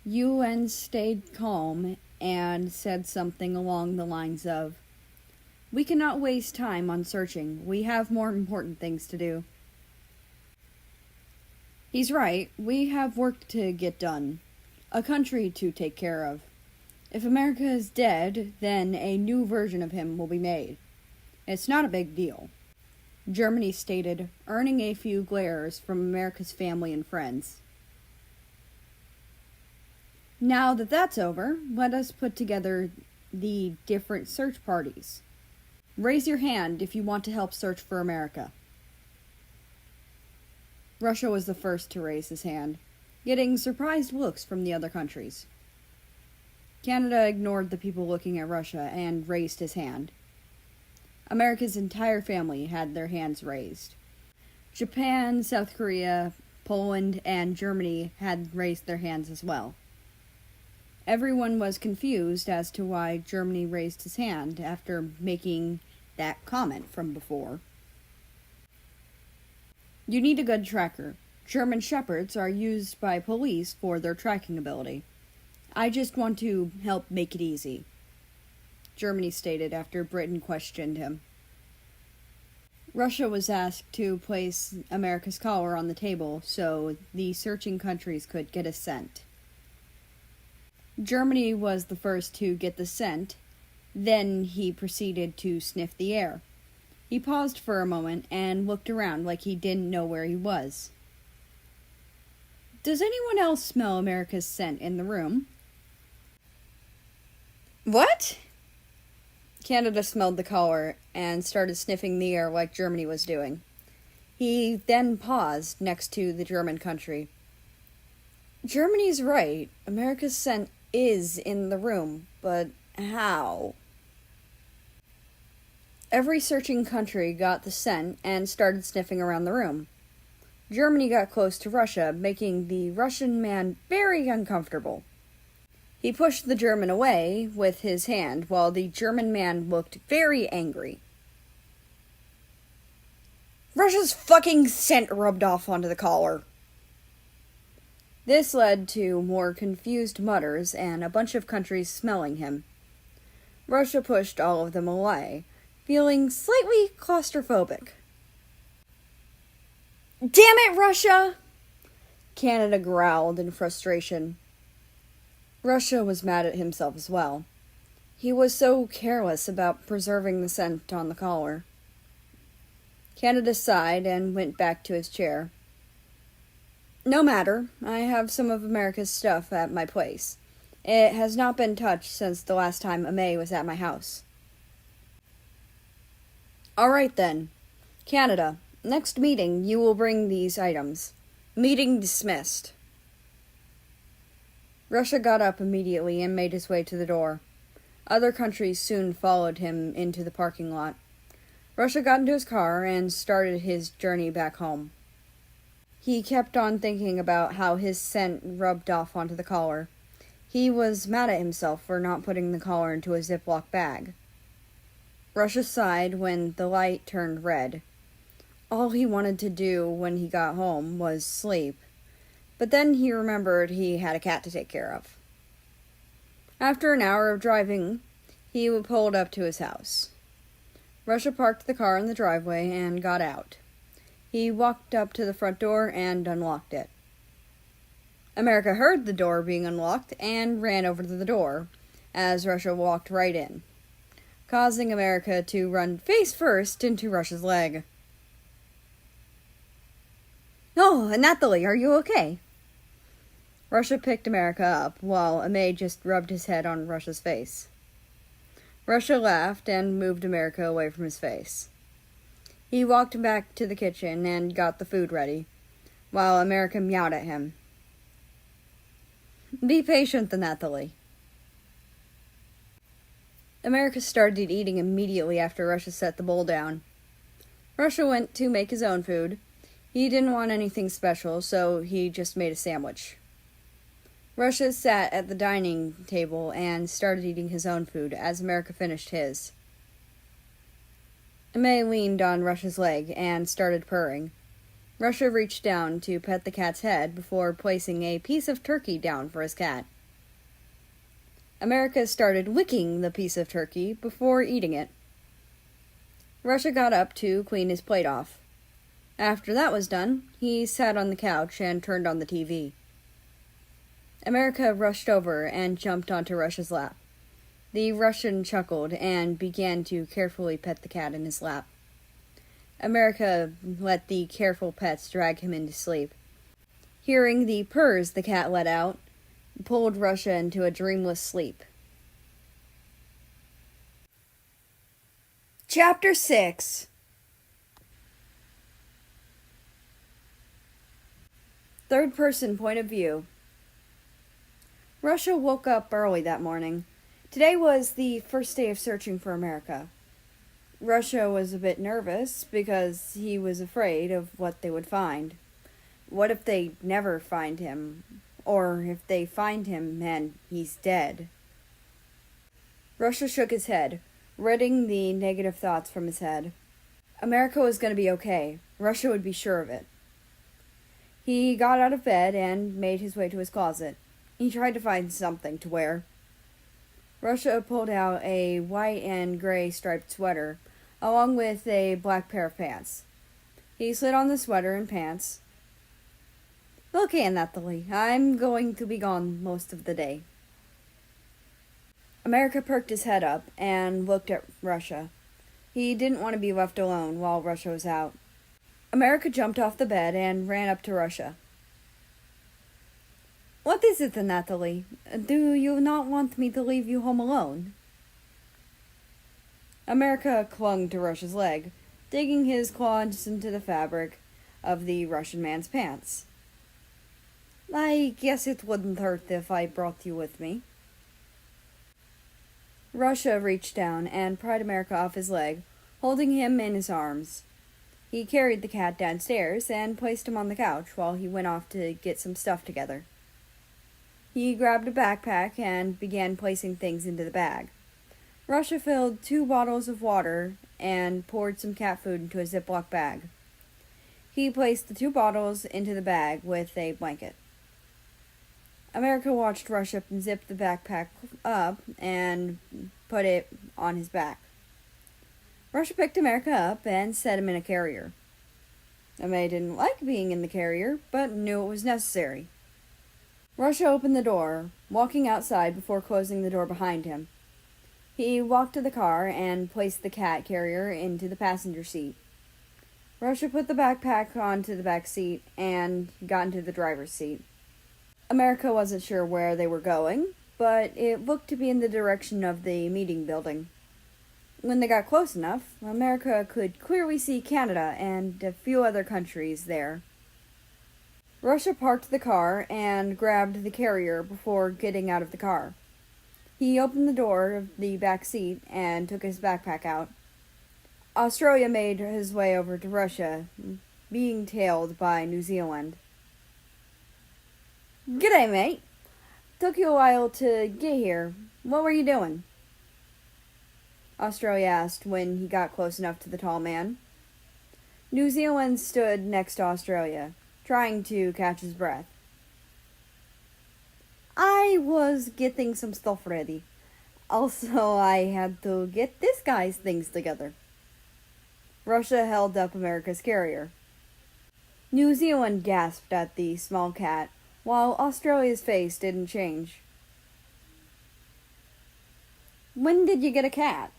UN stayed calm and said something along the lines of, We cannot waste time on searching. We have more important things to do. He's right. We have work to get done. A country to take care of. If America is dead, then a new version of him will be made. It's not a big deal. Germany stated, earning a few glares from America's family and friends. Now that that's over, let us put together the different search parties. Raise your hand if you want to help search for America. Russia was the first to raise his hand, getting surprised looks from the other countries. Canada ignored the people looking at Russia and raised his hand. America's entire family had their hands raised. Japan, South Korea, Poland, and Germany had raised their hands as well. Everyone was confused as to why Germany raised his hand after making that comment from before. You need a good tracker. German shepherds are used by police for their tracking ability. I just want to help make it easy, Germany stated after Britain questioned him. Russia was asked to place America's collar on the table so the searching countries could get a scent. Germany was the first to get the scent, then he proceeded to sniff the air. He paused for a moment and looked around like he didn't know where he was. Does anyone else smell America's scent in the room? What? Canada smelled the collar and started sniffing the air like Germany was doing. He then paused next to the German country. Germany's right. America's scent is in the room, but how? Every searching country got the scent and started sniffing around the room. Germany got close to Russia, making the Russian man very uncomfortable. He pushed the German away with his hand, while the German man looked very angry. Russia's fucking scent rubbed off onto the collar. This led to more confused mutters and a bunch of countries smelling him. Russia pushed all of them away, feeling slightly claustrophobic. "Damn it, Russia!" Canada growled in frustration. Russia was mad at himself as well. He was so careless about preserving the scent on the collar. Canada sighed and went back to his chair. "No matter, I have some of America's stuff at my place. It has not been touched since the last time Amay was at my house." "All right then. Canada, next meeting you will bring these items. Meeting dismissed." Russia got up immediately and made his way to the door. Other countries soon followed him into the parking lot. Russia got into his car and started his journey back home. He kept on thinking about how his scent rubbed off onto the collar. He was mad at himself for not putting the collar into a Ziploc bag. Russia sighed when the light turned red. All he wanted to do when he got home was sleep. But then he remembered he had a cat to take care of. After an hour of driving, he pulled up to his house. Russia parked the car in the driveway and got out. He walked up to the front door and unlocked it. America heard the door being unlocked and ran over to the door, as Russia walked right in, causing America to run face first into Russia's leg. "Oh, Natalie, are you okay?" Russia picked America up, while Amay just rubbed his head on Russia's face. Russia laughed and moved America away from his face. He walked back to the kitchen and got the food ready, while America meowed at him. "Be patient, Natalie." America started eating immediately after Russia set the bowl down. Russia went to make his own food. He didn't want anything special, so he just made a sandwich. Russia sat at the dining table and started eating his own food as America finished his. Amay leaned on Russia's leg and started purring. Russia reached down to pet the cat's head before placing a piece of turkey down for his cat. America started licking the piece of turkey before eating it. Russia got up to clean his plate off. After that was done, he sat on the couch and turned on the TV. America rushed over and jumped onto Russia's lap. The Russian chuckled and began to carefully pet the cat in his lap. America let the careful pets drag him into sleep. Hearing the purrs the cat let out, pulled Russia into a dreamless sleep. Chapter 6. Third-person point of view. Russia woke up early that morning. Today was the first day of searching for America. Russia was a bit nervous because he was afraid of what they would find. What if they never find him? Or if they find him and he's dead? Russia shook his head, ridding the negative thoughts from his head. America was going to be okay. Russia would be sure of it. He got out of bed and made his way to his closet. He tried to find something to wear. Russia pulled out a white and gray striped sweater, along with a black pair of pants. He slid on the sweater and pants. "Okay, Natalie, I'm going to be gone most of the day." America perked his head up and looked at Russia. He didn't want to be left alone while Russia was out. America jumped off the bed and ran up to Russia. "What is it, Natalie? Do you not want me to leave you home alone?" America clung to Russia's leg, digging his claws into the fabric of the Russian man's pants. "I guess it wouldn't hurt if I brought you with me." Russia reached down and pried America off his leg, holding him in his arms. He carried the cat downstairs and placed him on the couch while he went off to get some stuff together. He grabbed a backpack and began placing things into the bag. Russia filled 2 bottles of water and poured some cat food into a Ziploc bag. He placed the 2 bottles into the bag with a blanket. America watched Russia zip the backpack up and put it on his back. Russia picked America up and set him in a carrier. May didn't like being in the carrier, but knew it was necessary. Russia opened the door, walking outside before closing the door behind him. He walked to the car and placed the cat carrier into the passenger seat. Russia put the backpack onto the back seat and got into the driver's seat. America wasn't sure where they were going, but it looked to be in the direction of the meeting building. When they got close enough, America could clearly see Canada and a few other countries there. Russia parked the car and grabbed the carrier before getting out of the car. He opened the door of the back seat and took his backpack out. Australia made his way over to Russia, being tailed by New Zealand. "G'day, mate. Took you a while to get here. What were you doing?" Australia asked when he got close enough to the tall man. New Zealand stood next to Australia, trying to catch his breath. "I was getting some stuff ready. Also, I had to get this guy's things together." Russia held up America's carrier. New Zealand gasped at the small cat, while Australia's face didn't change. "When did you get a cat?"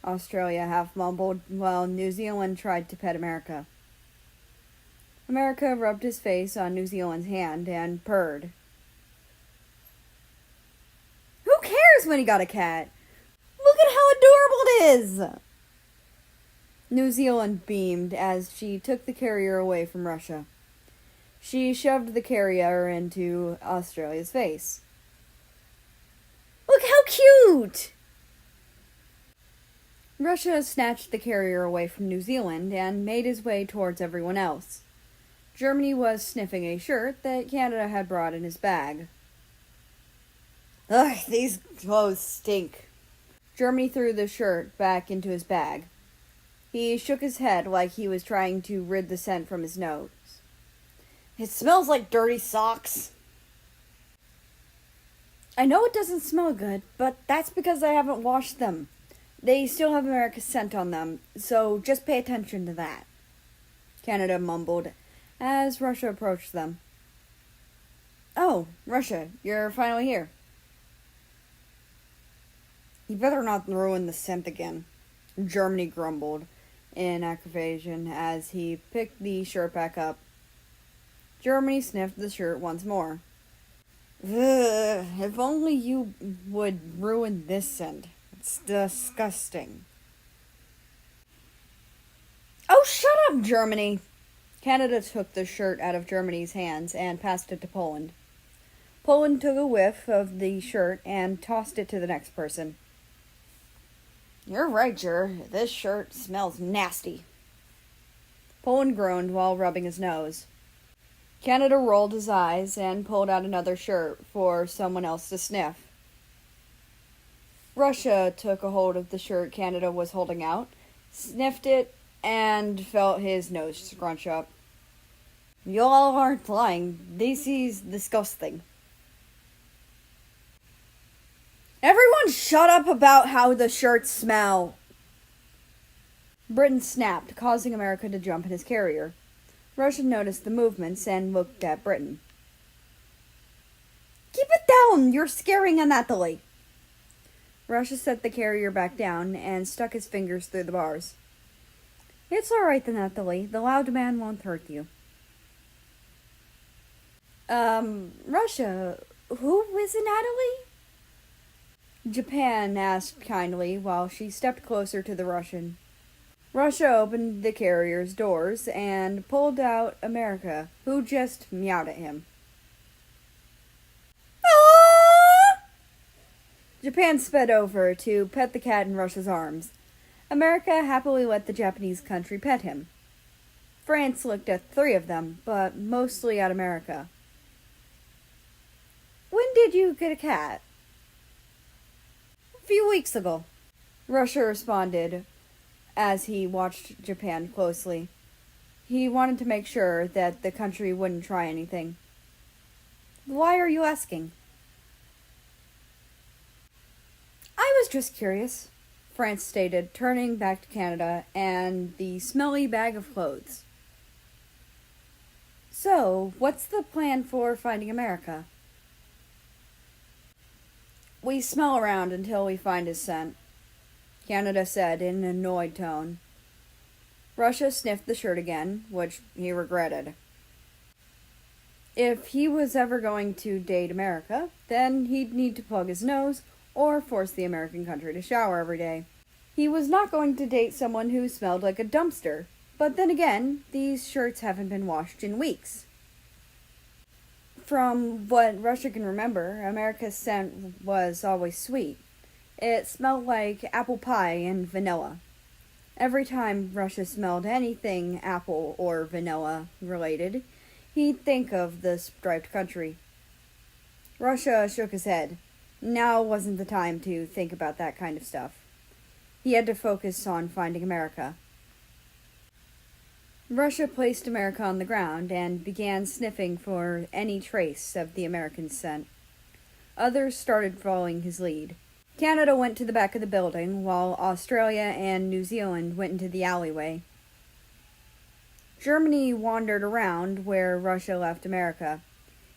Australia half mumbled, while New Zealand tried to pet America. America rubbed his face on New Zealand's hand and purred. "Who cares when he got a cat? Look at how adorable it is!" New Zealand beamed as she took the carrier away from Russia. She shoved the carrier into Australia's face. "Look how cute!" Russia snatched the carrier away from New Zealand and made his way towards everyone else. Germany was sniffing a shirt that Canada had brought in his bag. "Ugh, these clothes stink." Germany threw the shirt back into his bag. He shook his head like he was trying to rid the scent from his nose. "It smells like dirty socks." "I know it doesn't smell good, but that's because I haven't washed them. They still have America's scent on them, so just pay attention to that," Canada mumbled as Russia approached them. "Oh, Russia, you're finally here." "You better not ruin the scent again," Germany grumbled in aggravation as he picked the shirt back up. Germany sniffed the shirt once more. "Ugh, if only you would ruin this scent. It's disgusting." "Oh, shut up, Germany!" Canada took the shirt out of Germany's hands and passed it to Poland. Poland took a whiff of the shirt and tossed it to the next person. "You're right, Ger. This shirt smells nasty." Poland groaned while rubbing his nose. Canada rolled his eyes and pulled out another shirt for someone else to sniff. Russia took a hold of the shirt Canada was holding out, sniffed it, and felt his nose scrunch up. "Y'all aren't lying. This is disgusting." "Everyone shut up about how the shirts smell!" Britain snapped, causing America to jump in his carrier. Russia noticed the movements and looked at Britain. "Keep it down! You're scaring Anatoly!" Russia set the carrier back down and stuck his fingers through the bars. "It's all right, Anatoly. The loud man won't hurt you." Russia, who is Anatoly?" Japan asked kindly while she stepped closer to the Russian. Russia opened the carrier's doors and pulled out America, who just meowed at him. "Aww!" Japan sped over to pet the cat in Russia's arms. America happily let the Japanese country pet him. France looked at 3 of them, but mostly at America. "When did you get a cat?" "A few weeks ago," Russia responded as he watched Japan closely. He wanted to make sure that the country wouldn't try anything. "Why are you asking?" "I was just curious. France stated, turning back to Canada and the smelly bag of clothes. So, what's the plan for finding America? We smell around until we find his scent, Canada said in an annoyed tone. Russia sniffed the shirt again, which he regretted. If he was ever going to date America, then he'd need to plug his nose or force the American country to shower every day. He was not going to date someone who smelled like a dumpster, but then again, these shirts haven't been washed in weeks. From what Russia can remember, America's scent was always sweet. It smelled like apple pie and vanilla. Every time Russia smelled anything apple or vanilla related, he'd think of the striped country. Russia shook his head. Now wasn't the time to think about that kind of stuff. He had to focus on finding America. Russia placed America on the ground and began sniffing for any trace of the American scent. Others started following his lead. Canada went to the back of the building, while Australia and New Zealand went into the alleyway. Germany wandered around where Russia left America.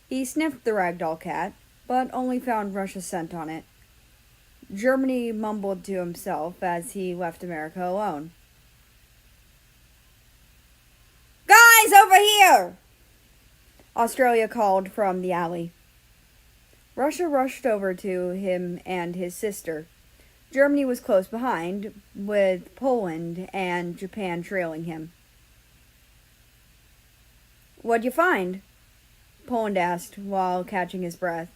He sniffed the ragdoll cat, but only found Russia's scent on it. Germany mumbled to himself as he left America alone. "Guys, over here!" Australia called from the alley. Russia rushed over to him and his sister. Germany was close behind, with Poland and Japan trailing him. "What'd you find?" Poland asked while catching his breath.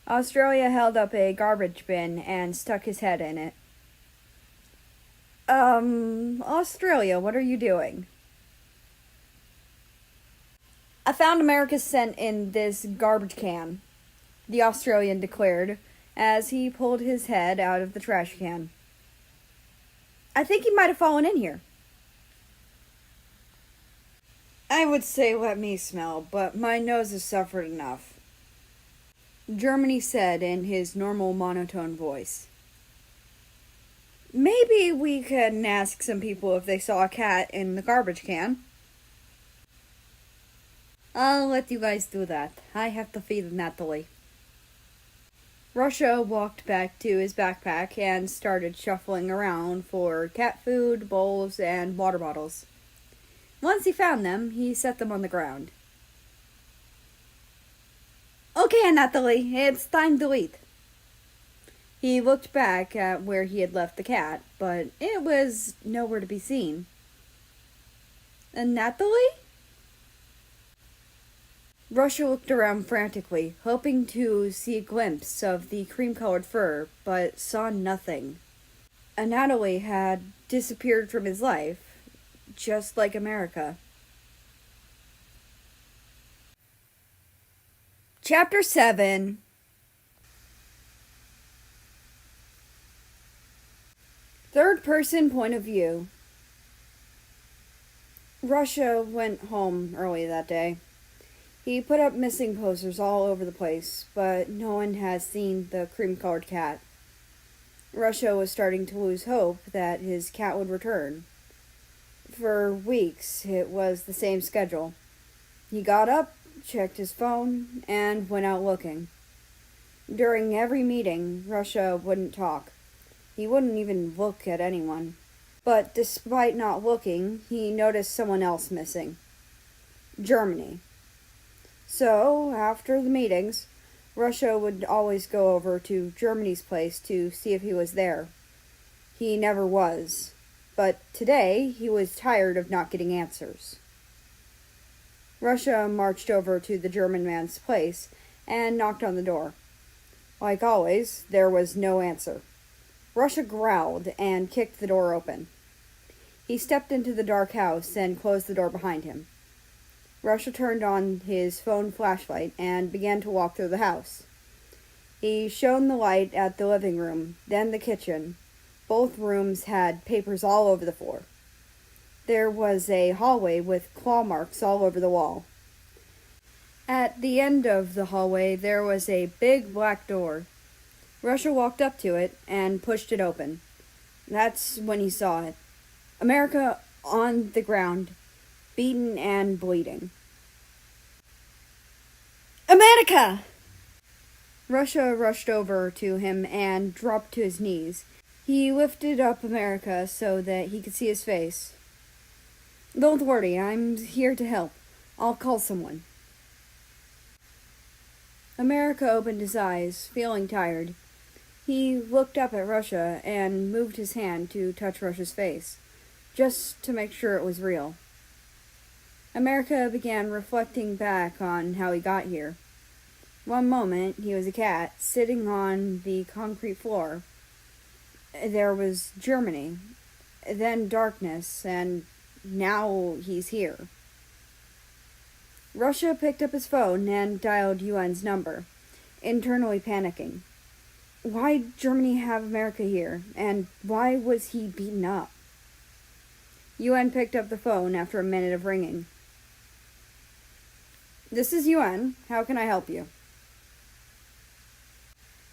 Australia held up a garbage bin and stuck his head in it. Australia, what are you doing?" "I found America's scent in this garbage can," the Australian declared as he pulled his head out of the trash can. "I think he might have fallen in here." "I would say let me smell, but my nose has suffered enough," Germany said in his normal monotone voice. "Maybe we can ask some people if they saw a cat in the garbage can." "I'll let you guys do that. I have to feed Natalie." Russia walked back to his backpack and started shuffling around for cat food, bowls, and water bottles. Once he found them, he set them on the ground. "Okay, Natalie, it's time to eat." He looked back at where he had left the cat, but it was nowhere to be seen. "Natalie?" Russia looked around frantically, hoping to see a glimpse of the cream-colored fur, but saw nothing. Natalie had disappeared from his life, just like America. Chapter 7. Third-person point of view. Russia went home early that day. He put up missing posters all over the place, but no one has seen the cream-colored cat. Russia was starting to lose hope that his cat would return. For weeks, it was the same schedule. He got up, checked his phone, and went out looking. During every meeting, Russia wouldn't talk. He wouldn't even look at anyone. But despite not looking, he noticed someone else missing. Germany. So, after the meetings, Russia would always go over to Germany's place to see if he was there. He never was. But today, he was tired of not getting answers. Russia marched over to the German man's place and knocked on the door. Like always, there was no answer. Russia growled and kicked the door open. He stepped into the dark house and closed the door behind him. Russia turned on his phone flashlight and began to walk through the house. He shone the light at the living room, then the kitchen. Both rooms had papers all over the floor. There was a hallway with claw marks all over the wall. At the end of the hallway, there was a big black door. Russia walked up to it and pushed it open. That's when he saw it. America on the ground, beaten and bleeding. America! Russia rushed over to him and dropped to his knees. He lifted up America so that he could see his face. Don't worry, I'm here to help. I'll call someone. America opened his eyes, feeling tired. He looked up at Russia and moved his hand to touch Russia's face, just to make sure it was real. America began reflecting back on how he got here. One moment, he was a cat sitting on the concrete floor. There was Germany, then darkness, and now he's here. Russia picked up his phone and dialed UN's number, internally panicking. Why did Germany have America here, and why was he beaten up? UN picked up the phone after a minute of ringing. This is UN. How can I help you?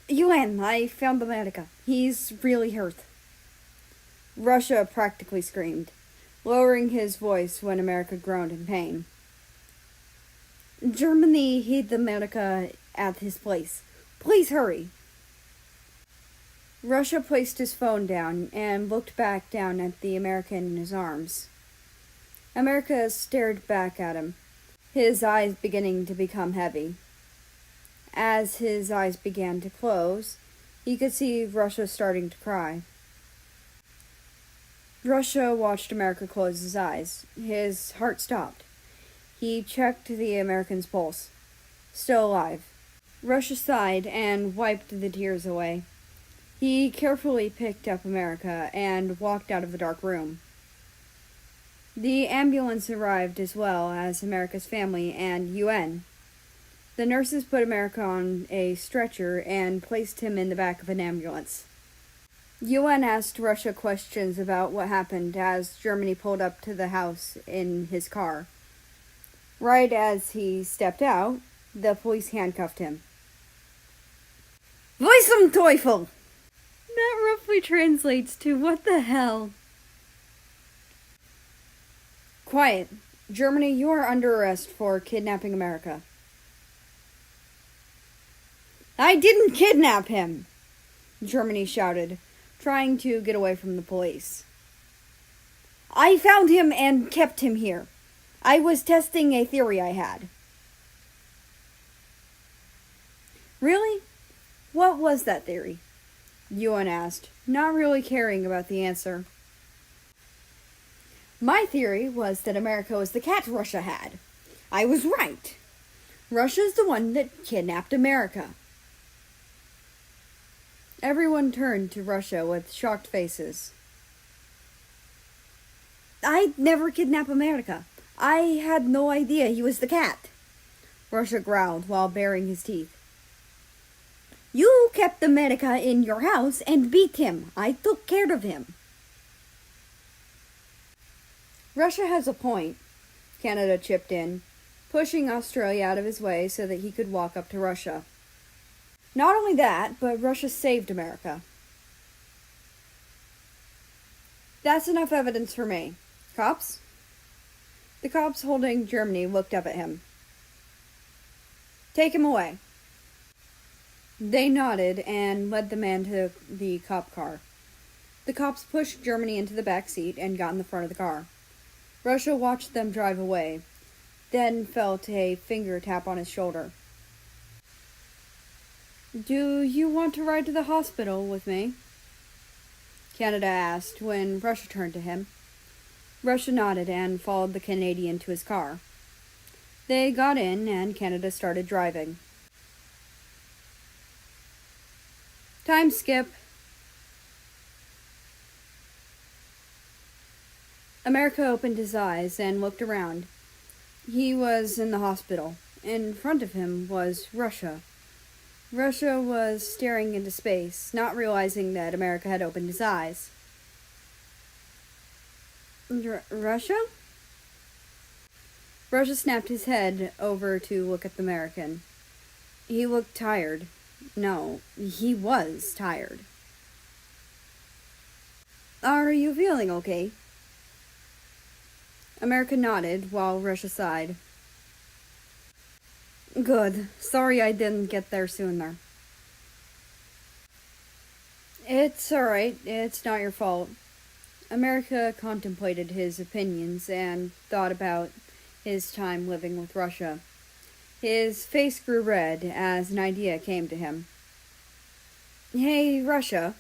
UN, I found America. He's really hurt. Russia practically screamed, lowering his voice when America groaned in pain. Germany hid America at his place. Please hurry. Russia placed his phone down and looked back down at the American in his arms. America stared back at him, his eyes beginning to become heavy. As his eyes began to close, he could see Russia starting to cry. Russia watched America close his eyes. His heart stopped. He checked the American's pulse. Still alive. Russia sighed and wiped the tears away. He carefully picked up America and walked out of the dark room. The ambulance arrived as well as America's family and UN. The nurses put America on a stretcher and placed him in the back of an ambulance. UN asked Russia questions about what happened as Germany pulled up to the house in his car. Right as he stepped out, the police handcuffed him. Was zum Teufel! That roughly translates to what the hell? Quiet. Germany, you are under arrest for kidnapping America. I didn't kidnap him! Germany shouted, trying to get away from the police. I found him and kept him here. I was testing a theory I had. Really? What was that theory? UN asked, not really caring about the answer. My theory was that America was the cat Russia had. I was right. Russia's the one that kidnapped America. Everyone turned to Russia with shocked faces. I'd never kidnap America. I had no idea he was the cat. Russia growled while baring his teeth. You kept America in your house and beat him. I took care of him. Russia has a point, Canada chipped in, pushing Australia out of his way so that he could walk up to Russia. Not only that, but Russia saved America. That's enough evidence for me. Cops? The cops holding Germany looked up at him. Take him away. They nodded and led the man to the cop car. The cops pushed Germany into the back seat and got in the front of the car. Russia watched them drive away, then felt a finger tap on his shoulder. Do you want to ride to the hospital with me? Canada asked when Russia turned to him. Russia nodded and followed the Canadian to his car. They got in and Canada started driving. Time skip. America opened his eyes and looked around. He was in the hospital. In front of him was Russia. Russia was staring into space, not realizing that America had opened his eyes. Russia? Russia snapped his head over to look at the American. He looked tired. No, he was tired. Are you feeling okay? America nodded while Russia sighed. Good. Sorry I didn't get there sooner. It's alright. It's not your fault. America contemplated his opinions and thought about his time living with Russia. His face grew red as an idea came to him. Hey, Russia.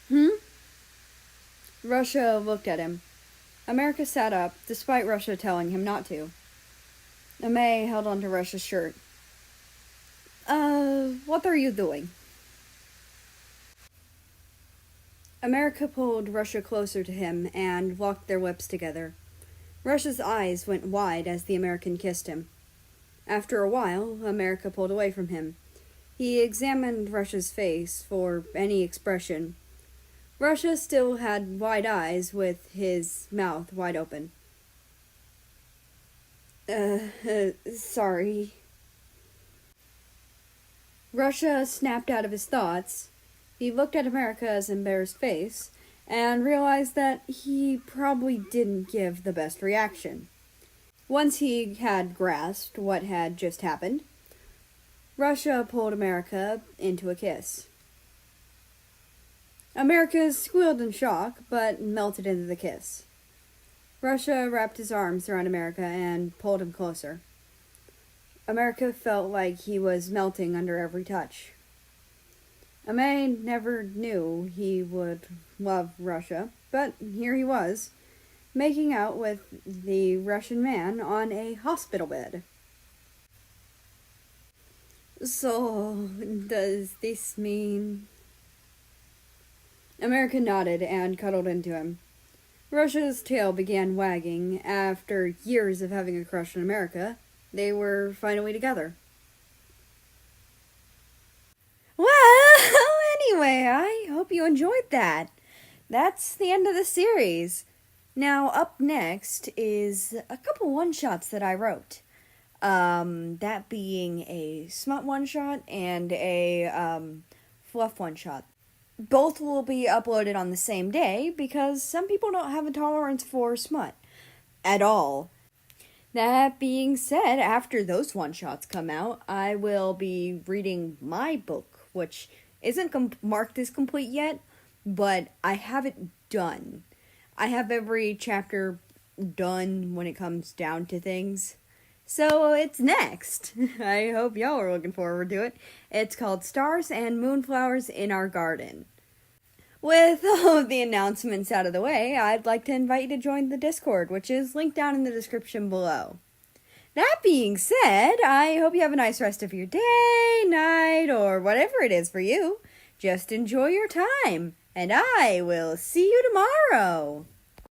Hmm? Russia looked at him. America sat up, despite Russia telling him not to. May held onto Russia's shirt. What are you doing? America pulled Russia closer to him and locked their lips together. Russia's eyes went wide as the American kissed him. After a while, America pulled away from him. He examined Russia's face for any expression. Russia still had wide eyes with his mouth wide open. Sorry. Russia snapped out of his thoughts. He looked at America's embarrassed face and realized that he probably didn't give the best reaction. Once he had grasped what had just happened, Russia pulled America into a kiss. America squealed in shock, but melted into the kiss. Russia wrapped his arms around America and pulled him closer. America felt like he was melting under every touch. May never knew he would love Russia, but here he was, making out with the Russian man on a hospital bed. So, does this mean... America nodded and cuddled into him. Russia's tail began wagging. After years of having a crush on America, they were finally together. Well, anyway, I hope you enjoyed that. That's the end of the series. Now, up next is a couple one-shots that I wrote. That being a smut one-shot and a fluff one-shot. Both will be uploaded on the same day because some people don't have a tolerance for smut at all. That being said, after those one-shots come out, I will be reading my book, which isn't marked as complete yet, but I have it done. I have every chapter done when it comes down to things. So it's next. I hope y'all are looking forward to it. It's called Stars and Moonflowers in Our Garden. With all of the announcements out of the way, I'd like to invite you to join the Discord, which is linked down in the description below. That being said, I hope you have a nice rest of your day, night, or whatever it is for you. Just enjoy your time, and I will see you tomorrow.